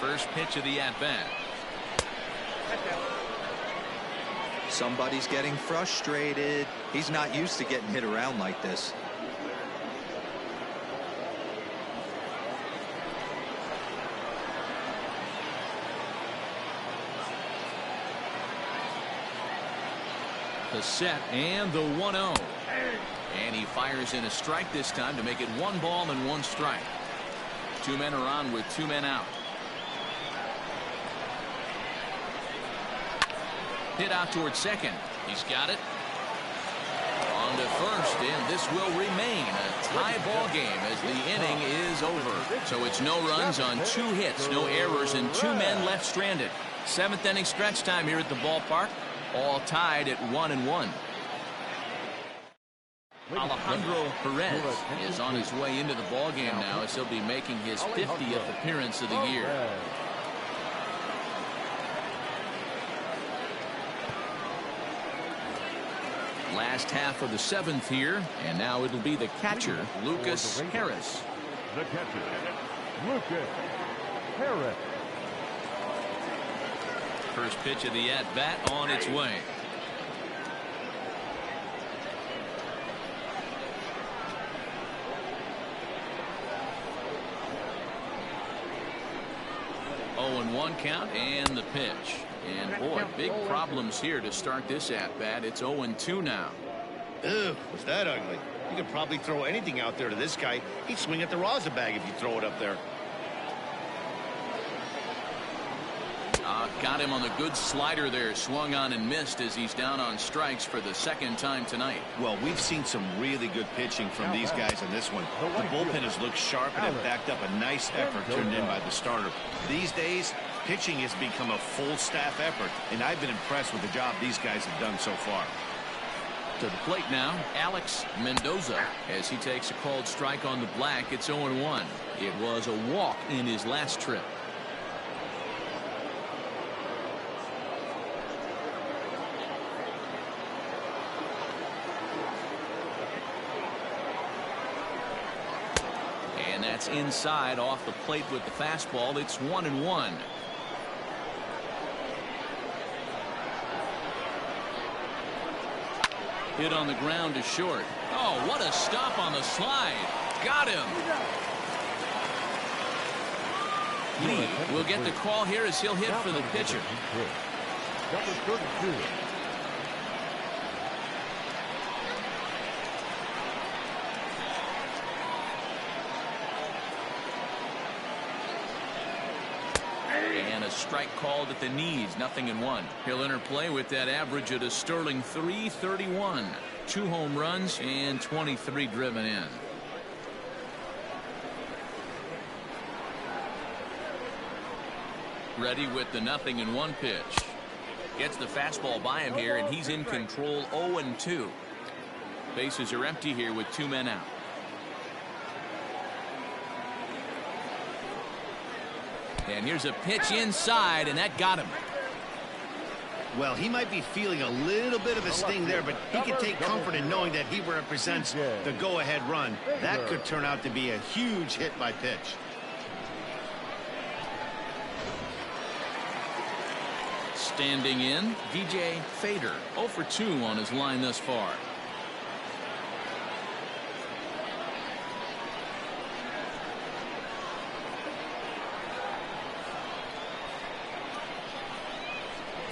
First pitch of the at-bat. Somebody's getting frustrated. He's not used to getting hit around like this. The set and the 1-0. And he fires in a strike this time to make it 1 ball and 1 strike. 2 men are on with 2 men out. Hit out towards second. He's got it. On to first, and this will remain a tie ball game as the inning is over. So it's no runs on 2 hits, no errors, and 2 men left stranded. 7th inning stretch time here at the ballpark. All tied at 1-1. Alejandro Perez is on his way into the ballgame now as he'll be making his 50th appearance of the year. Last half of the 7th here, and now it'll be the catcher, Lucas Harris. The catcher, Lucas Harris. First pitch of the at-bat on its way. Oh, 1 count and the pitch. And boy, big problems here to start this at-bat. It's 0-2 now. Ugh, was that ugly? You could probably throw anything out there to this guy. He'd swing at the rosin bag if you throw it up there. Got him on the good slider there. Swung on and missed as he's down on strikes for the 2nd time tonight. Well, we've seen some really good pitching from these guys in this one. The bullpen has looked sharp and have backed up a nice effort turned in by the starter. These days, pitching has become a full staff effort, and I've been impressed with the job these guys have done so far. To the plate now, Alex Mendoza, as he takes a called strike on the black. It's 0-1. It was a walk in his last trip. And that's inside off the plate with the fastball. It's 1-1. Hit on the ground to short. Oh, what a stop on the slide. Got him. Lee will get the call here as he'll hit for the pitcher. Number 32. And a strike called at the knees. 0-1. He'll enter play with that average at a sterling .331. 2 home runs and 23 driven in. Ready with the 0-1 pitch. Gets the fastball by him here, and he's in control. 0-2. Bases are empty here with 2 men out. And here's a pitch inside, and that got him. Well, he might be feeling a little bit of a sting there, but he can take comfort in knowing that he represents the go-ahead run. That could turn out to be a huge hit by pitch. Standing in, DJ Fader. 0 for 2 on his line thus far.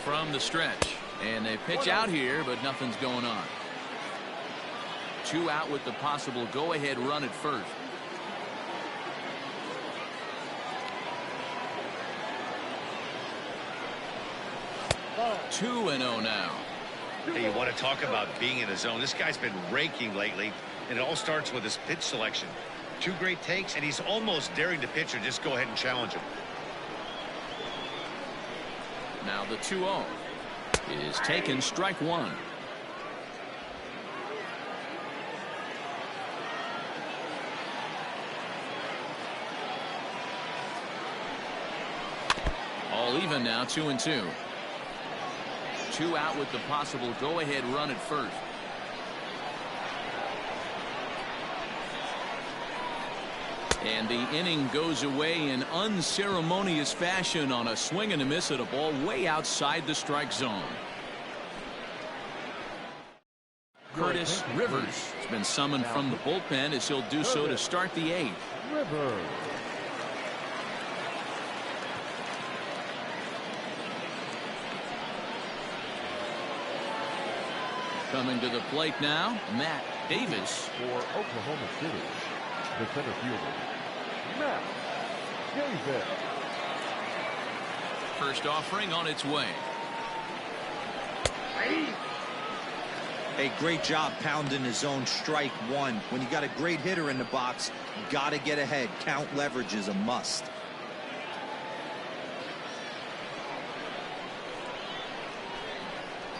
From the stretch, and they pitch out here, but nothing's going on. 2 out with the possible go-ahead run at first. Ball. 2-0 now. Hey, you want to talk about being in the zone? This guy's been raking lately, and it all starts with his pitch selection. 2 great takes, and he's almost daring the pitcher just go ahead and challenge him. Now the 2-0 is taken, strike 1. All even now, 2-2. 2 out with the possible go-ahead run at first. And the inning goes away in unceremonious fashion on a swing and a miss at a ball way outside the strike zone. Curtis Rivers has been summoned from the bullpen as he'll do so to start the 8th. Rivers. Coming to the plate now, Matt Davis. For Oklahoma City, the center fielder, Matt Davis. First offering on its way. Hey, great job pounding his own strike 1. When you got a great hitter in the box, got to get ahead. Count leverage is a must.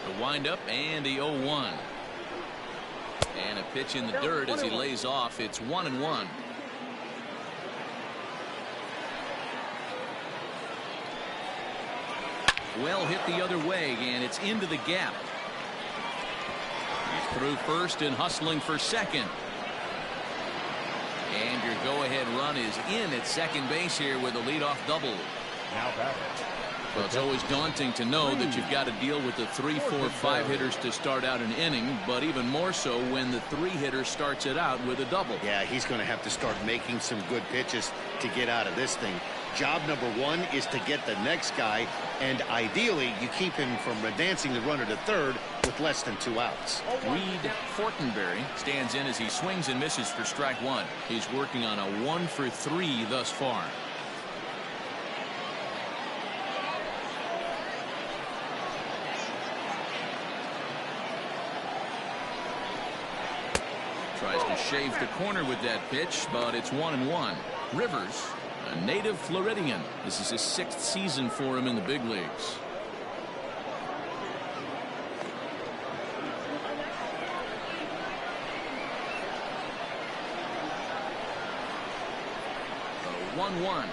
The windup and the 0-1. And a pitch in the dirt as he lays off. It's 1-1. Well hit the other way, and it's into the gap. He's through first and hustling for second. And your go-ahead run is in at second base here with a leadoff double. Now batting. Well, it's always daunting to know that you've got to deal with the 3, 4, 5 hitters to start out an inning, but even more so when the 3 hitter starts it out with a double. Yeah, he's going to have to start making some good pitches to get out of this thing. Job number 1 is to get the next guy, and ideally you keep him from advancing the runner to third with less than 2 outs. Reed Fortenberry stands in as he swings and misses for strike 1. He's working on a 1 for 3 thus far. Tries to shave the corner with that pitch, but it's 1-1. Rivers, a native Floridian. This is his 6th season for him in the big leagues. The 1-1.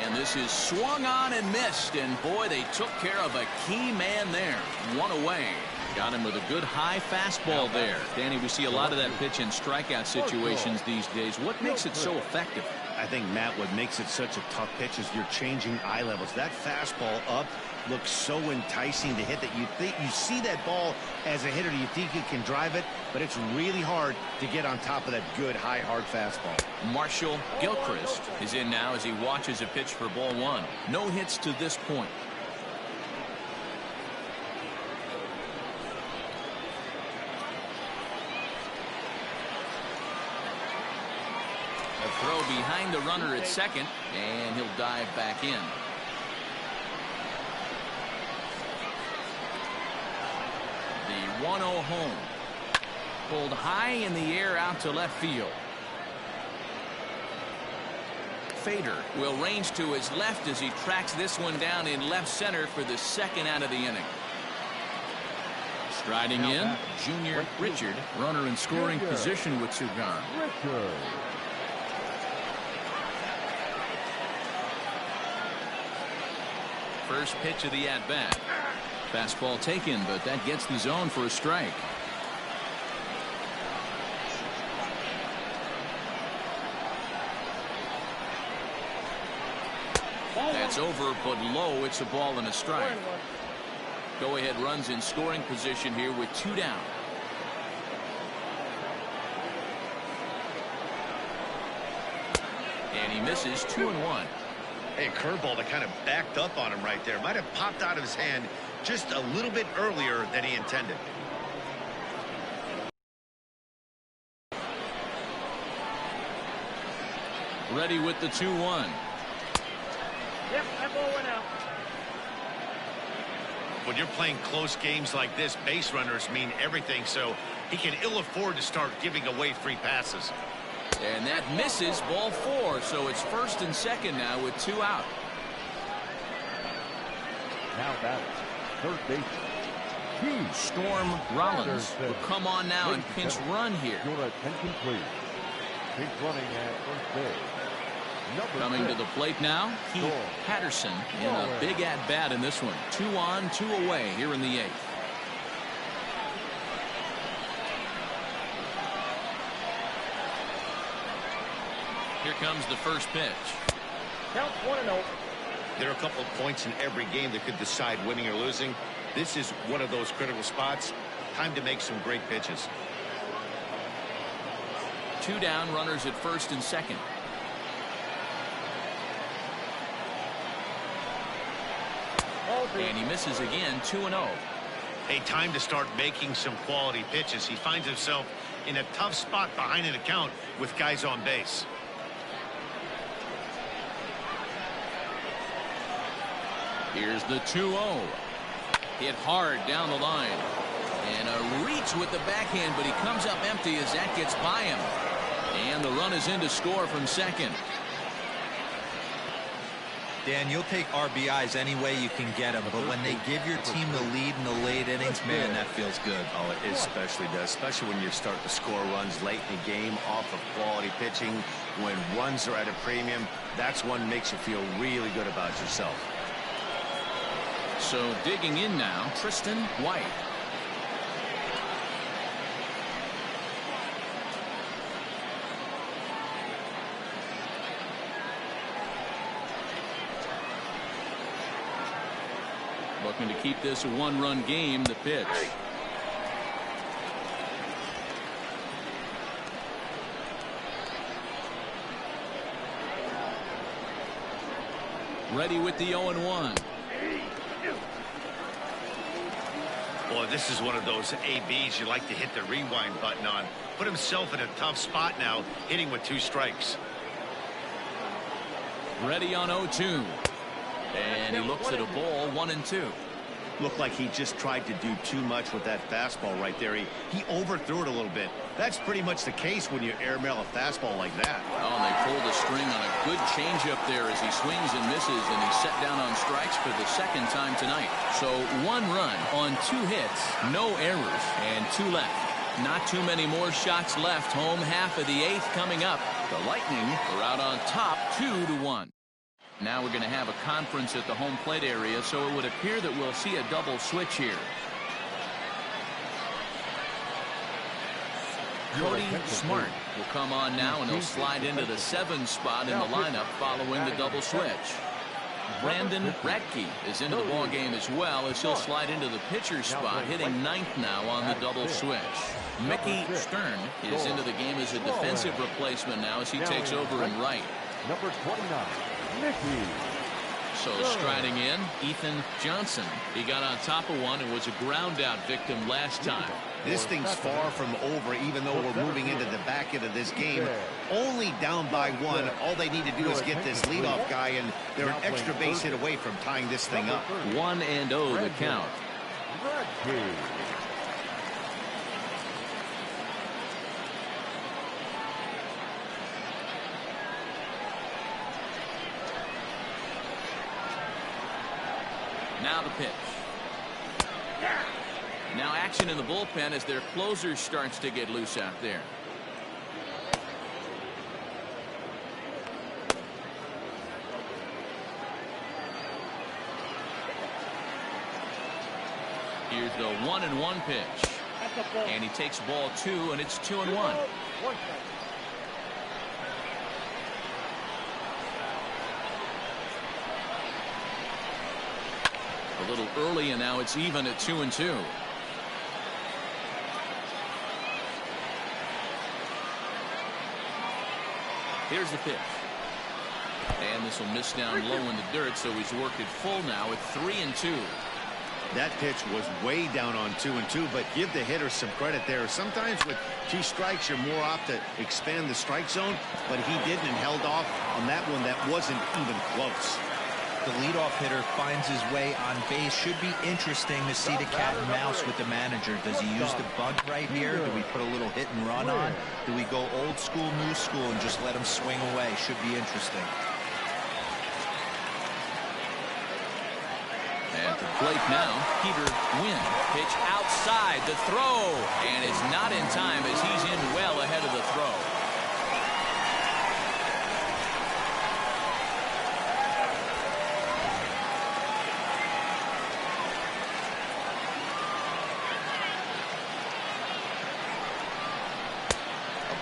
And this is swung on and missed, and boy, they took care of a key man there. 1 away. Got him with a good high fastball there. Danny, we see a lot of that pitch in strikeout situations these days. What makes it so effective? I think, Matt, what makes it such a tough pitch is you're changing eye levels. That fastball up looks so enticing to hit that you think you see that ball as a hitter, you think you can drive it, but it's really hard to get on top of that good high hard fastball. Marshall Gilchrist is in now as he watches a pitch for ball 1. No hits to this point. A throw behind the runner at second, and he'll dive back in. The 1-0 home. Pulled high in the air out to left field. Fader will range to his left as he tracks this one down in left center for the second out of the inning. Striding in, Junior Richard, runner in scoring position with 2 gone. Richard. First pitch of the at-bat. Fastball taken, but that gets the zone for a strike. That's over, but low. It's a ball and a strike. Go ahead runs in scoring position here with 2 down. And he misses 2-1. Hey, curveball that kind of backed up on him right there. Might have popped out of his hand just a little bit earlier than he intended. Ready with the 2-1. Yep, that ball went out. When you're playing close games like this, base runners mean everything, so he can ill afford to start giving away free passes. And that misses, ball 4, so it's first and second now with 2 out. Now batting. Third base. Storm Rollins will come on now and pinch run here. Your attention, please. Pinch running at first base. Coming to the plate now, Patterson in a big at-bat in this one. 2 on, 2 away here in the 8th. Here comes the first pitch. Count 1-0. There are a couple of points in every game that could decide winning or losing. This is one of those critical spots. Time to make some great pitches. 2 down, runners at first and second. And he misses again, 2-0. A time to start making some quality pitches. He finds himself in a tough spot behind an account with guys on base. Here's the 2-0. Hit hard down the line. And a reach with the backhand, but he comes up empty as that gets by him. And the run is in to score from second. Dan, you'll take RBIs any way you can get them, but when they give your team the lead in the late innings, man, that feels good. Oh, it especially does, especially when you start to score runs late in the game off of quality pitching. When runs are at a premium, that's one makes you feel really good about yourself. So digging in now, Tristan White. Looking to keep this a 1-run game. The pitch. Ready with the 0-1. Boy, this is one of those ABs you like to hit the rewind button on. Put himself in a tough spot now, hitting with 2 strikes. Ready on 0-2. And he looks at a ball, 1-2. Looked like he just tried to do too much with that fastball right there. He overthrew it a little bit. That's pretty much the case when you airmail a fastball like that. Oh, and they pulled the string on a good changeup there as he swings and misses, and he's set down on strikes for the 2nd time tonight. So 1 run on 2 hits, no errors, and 2 left. Not too many more shots left. Home half of the 8th coming up. The Lightning are out on top 2-1. Now we're going to have a conference at the home plate area, so it would appear that we'll see a double switch here. Cody Smart will come on now, and he'll slide into the 7 spot in the lineup following the double switch. Brandon Radke is into the ball game as well, as he'll slide into the pitcher spot, hitting 9th now on the double switch. Mickey Stern is into the game as a defensive replacement now as he takes over in right. Number 29, Mickey. So striding in, Ethan Johnson. He got on top of one and was a ground out victim last time. This thing's far from over, even though we're moving into the back end of this game. Only down by 1. All they need to do is get this leadoff guy, and they're an extra base hit away from tying this thing up. 1-0 the count. Now the pitch. Now action in the bullpen as their closer starts to get loose out there. Here's the 1-1 pitch. And he takes ball 2, and it's 2-1. A little early, and now it's even at 2-2. Here's the pitch. And this will miss down low in the dirt, so he's worked it full now at 3-2. That pitch was way down on 2-2, but give the hitter some credit there. Sometimes with 2 strikes, you're more apt to expand the strike zone, but he didn't and held off on that one that wasn't even close. The leadoff hitter finds his way on base. Should be interesting to see the cat and mouse with the manager. Does he use the bunt right here? Do we put a little hit and run on? Do we go old school, new school, and just let him swing away? Should be interesting. At the plate now, Peter Wynn. Pitch outside the throw, and it's not in time as he's in well ahead of the throw.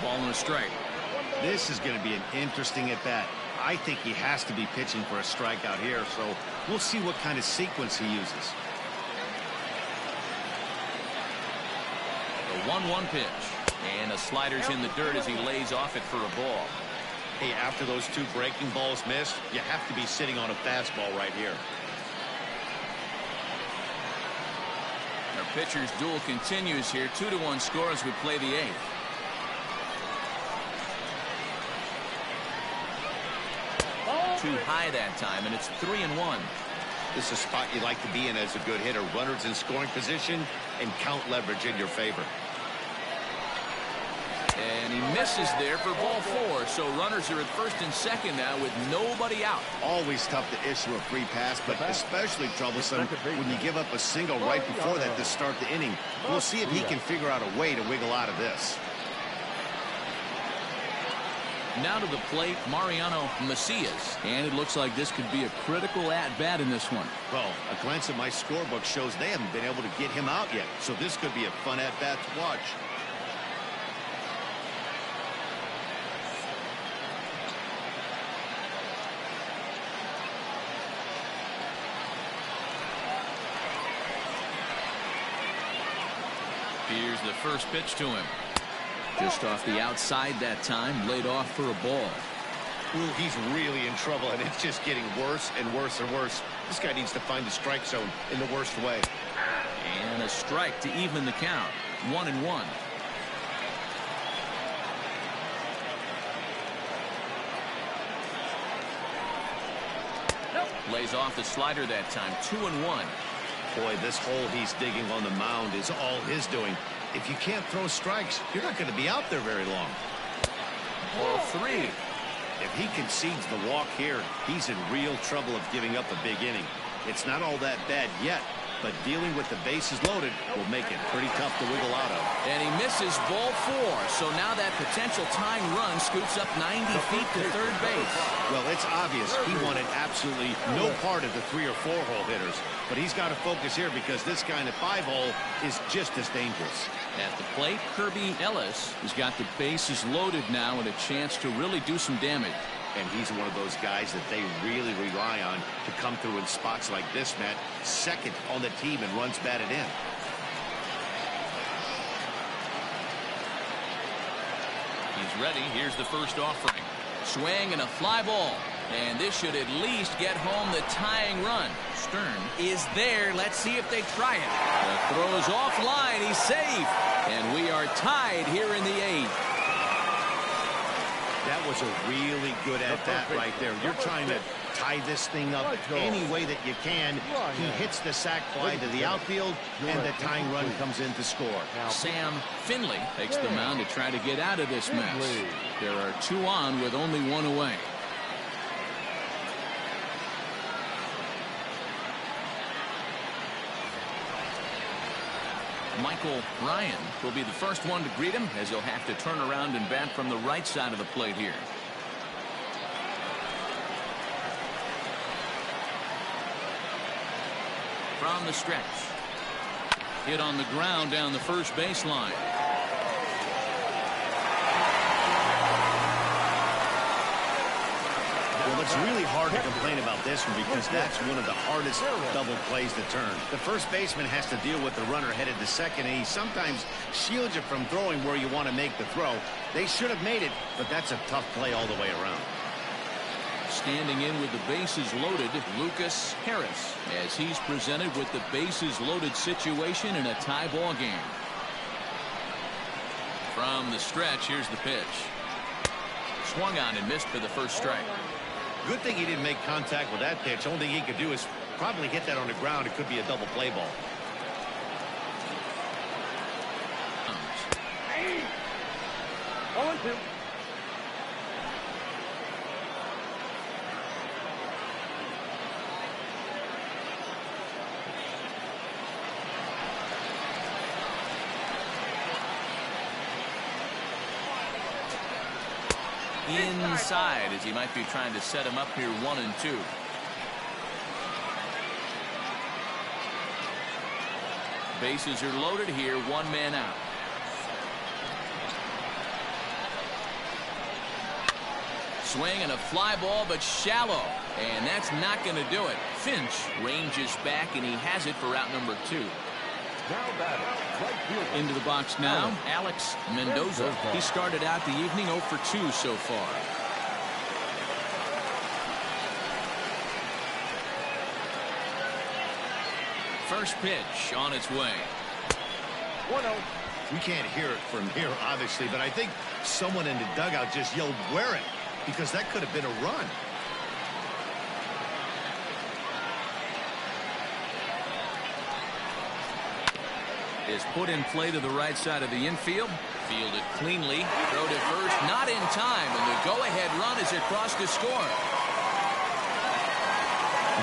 Ball and a strike. This is going to be an interesting at bat. I think he has to be pitching for a strikeout here, so we'll see what kind of sequence he uses. The 1-1 pitch. And a slider's in the dirt as he lays off it for a ball. Hey, after those two breaking balls missed, you have to be sitting on a fastball right here. Our pitcher's duel continues here. 2-1 score as we play the 8th. Too high that time, and it's 3-1. This is a spot you like to be in as a good hitter. Runners in scoring position and count leverage in your favor. And he misses there for ball 4. So runners are at first and second now with nobody out. Always tough to issue a free pass, but especially troublesome when you give up a single right before that to start the inning. We'll see if he can figure out a way to wiggle out of this. Now to the plate, Mariano Macias. And it looks like this could be a critical at-bat in this one. Well, a glance at my scorebook shows they haven't been able to get him out yet. So this could be a fun at-bat to watch. Here's the first pitch to him. Just off the outside that time, laid off for a ball. Ooh, he's really in trouble, and it's just getting worse and worse and worse. This guy needs to find the strike zone in the worst way. And a strike to even the count. 1-1. Lays off the slider that time. 2-1. Boy, this hole he's digging on the mound is all his doing. If you can't throw strikes, you're not going to be out there very long. Ball 3. If he concedes the walk here, he's in real trouble of giving up a big inning. It's not all that bad yet, but dealing with the bases loaded will make it pretty tough to wiggle out of. And he misses ball 4. So now that potential tying run scoots up 90 feet to third base. Well, it's obvious he wanted absolutely no part of the 3 or 4 hole hitters. But he's got to focus here because this guy in the 5 hole is just as dangerous. At the plate, Kirby Ellis has got the bases loaded now and a chance to really do some damage. And he's one of those guys that they really rely on to come through in spots like this, Matt. Second on the team and runs batted in. He's ready. Here's the first offering. Swing and a fly ball. And this should at least get home the tying run. Stern is there. Let's see if they try it. The throw's offline. He's safe. And we are tied here in the 8th. That was a really good at-bat right there. You're trying to tie this thing up any way that you can. He hits the sac fly to the outfield, and the tying run comes in to score. Sam Finley takes the mound to try to get out of this mess. There are 2 on with only 1 away. Michael Ryan will be the first one to greet him as he'll have to turn around and bat from the right side of the plate here. From the stretch. Hit on the ground down the first baseline. Well, it's really hard to complain about this one because that's one of the hardest double plays to turn. The first baseman has to deal with the runner headed to second, and he sometimes shields you from throwing where you want to make the throw. They should have made it, but that's a tough play all the way around. Standing in with the bases loaded, Lucas Harris, as he's presented with the bases loaded situation in a tie ball game. From the stretch, here's the pitch. Swung on and missed for the first strike. Good thing he didn't make contact with that pitch. Only thing he could do is probably hit that on the ground. It could be a double play ball. Inside as he might be trying to set him up here 1-2. Bases are loaded here, 1 man out. swing and a fly ball, but shallow. And that's not going to do it. Finch ranges back, and he has it for out number 2. Now batting, right fielder. Into the box now, Alec Mendoza. He started out the evening 0 for 2 so far. First pitch on its way. 1-0. We can't hear it from here, obviously, but I think someone in the dugout just yelled, "Wear it," because that could have been a run. Is put in play to the right side of the infield. Fielded cleanly. Throw to first, not in time, and the go-ahead run is across to score.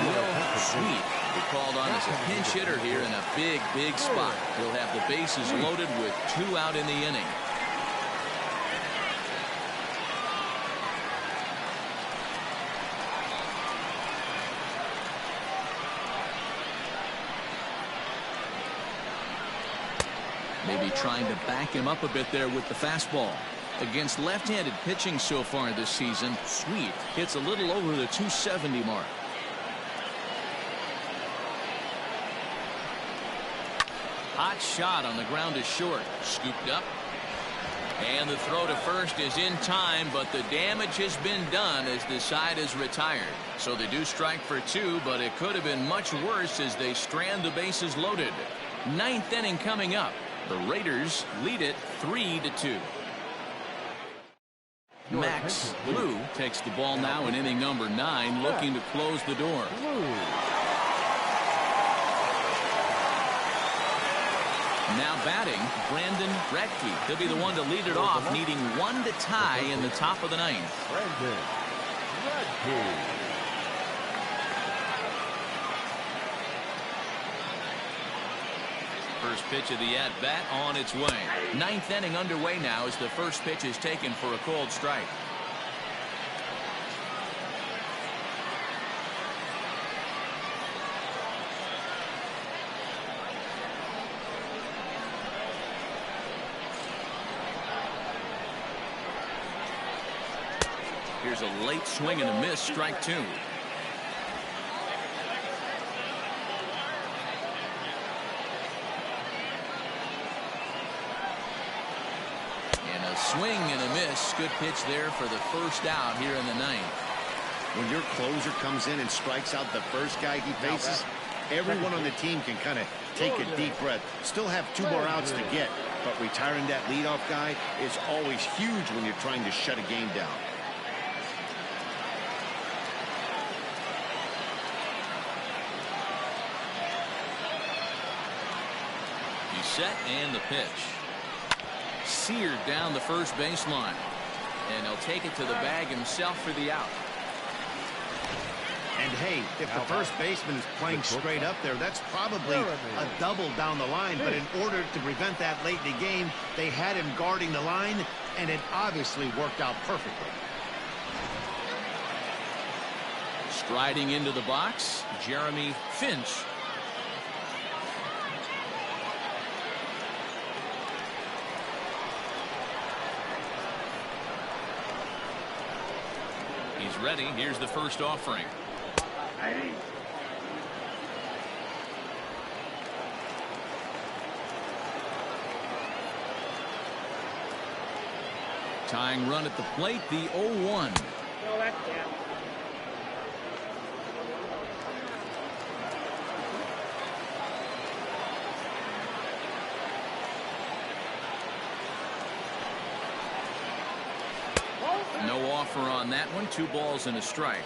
Will Sweet be called on as a pinch hitter here in a big spot. He'll have the bases loaded with 2 out in the inning. Maybe trying to back him up a bit there with the fastball. Against left-handed pitching so far this season, Sweet hits a little over the 270 mark. Hot shot on the ground is short. Scooped up. And the throw to first is in time, but the damage has been done as the side is retired. So they do strike for 2, but it could have been much worse as they strand the bases loaded. 9th inning coming up. The Raiders lead it 3-2. Max Blue takes the ball now in inning number 9, looking to close the door. Now batting, Brandon Radke. He'll be the one to lead it off, needing 1 to tie in the top of the 9th. Brandon Radke. First pitch of the at-bat on its way. 9th inning underway now as the first pitch is taken for a cold strike. Here's a late swing and a miss, strike 2. And a swing and a miss. Good pitch there for the first out here in the 9th. When your closer comes in and strikes out the first guy he faces, everyone on the team can kind of take a deep breath. Still have 2 more outs to get, but retiring that leadoff guy is always huge when you're trying to shut a game down. Set and the pitch. Seared down the first baseline. And he'll take it to the bag himself for the out. And hey, if the first baseman is playing straight up there, that's probably a double down the line. But in order to prevent that late in the game, they had him guarding the line, and it obviously worked out perfectly. Striding into the box, Jeremy Finch. He's ready. Here's the first offering. Tying run at the plate, the 0-1. No, that's down. No offer on that one. 2 balls and a strike.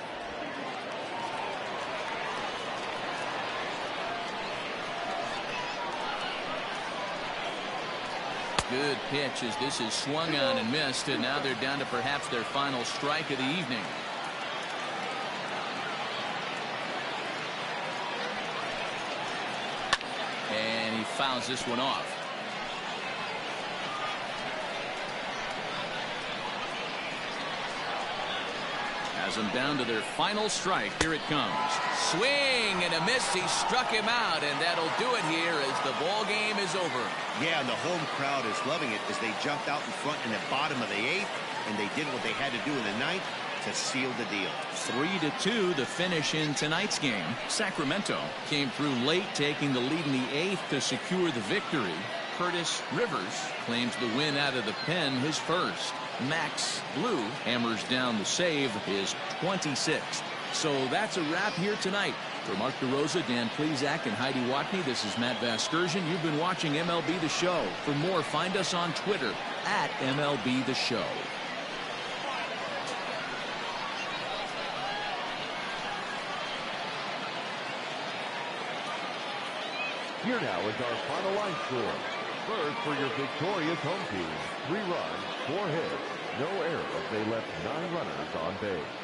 Good pitch as this is swung on and missed, and now they're down to perhaps their final strike of the evening. And he fouls this one off. Has them down to their final strike. Here it comes. Swing and a miss. He struck him out, and that'll do it here as the ball game is over. Yeah, and the home crowd is loving it as they jumped out in front in the bottom of the 8th, and they did what they had to do in the 9th to seal the deal. 3-2 the finish in tonight's game. Sacramento came through late, taking the lead in the 8th to secure the victory. Curtis Rivers claims the win out of the pen, his first. Max Blue hammers down the save, his 26th. So that's a wrap here tonight. For Mark DeRosa, Dan Plesac, and Heidi Watney, this is Matt Vasgersian. You've been watching MLB The Show. For more, find us on Twitter at MLB The Show. Here now is our final line score. First, for your victorious home team, 3 runs, 4 hits, no errors. They left 9 runners on base.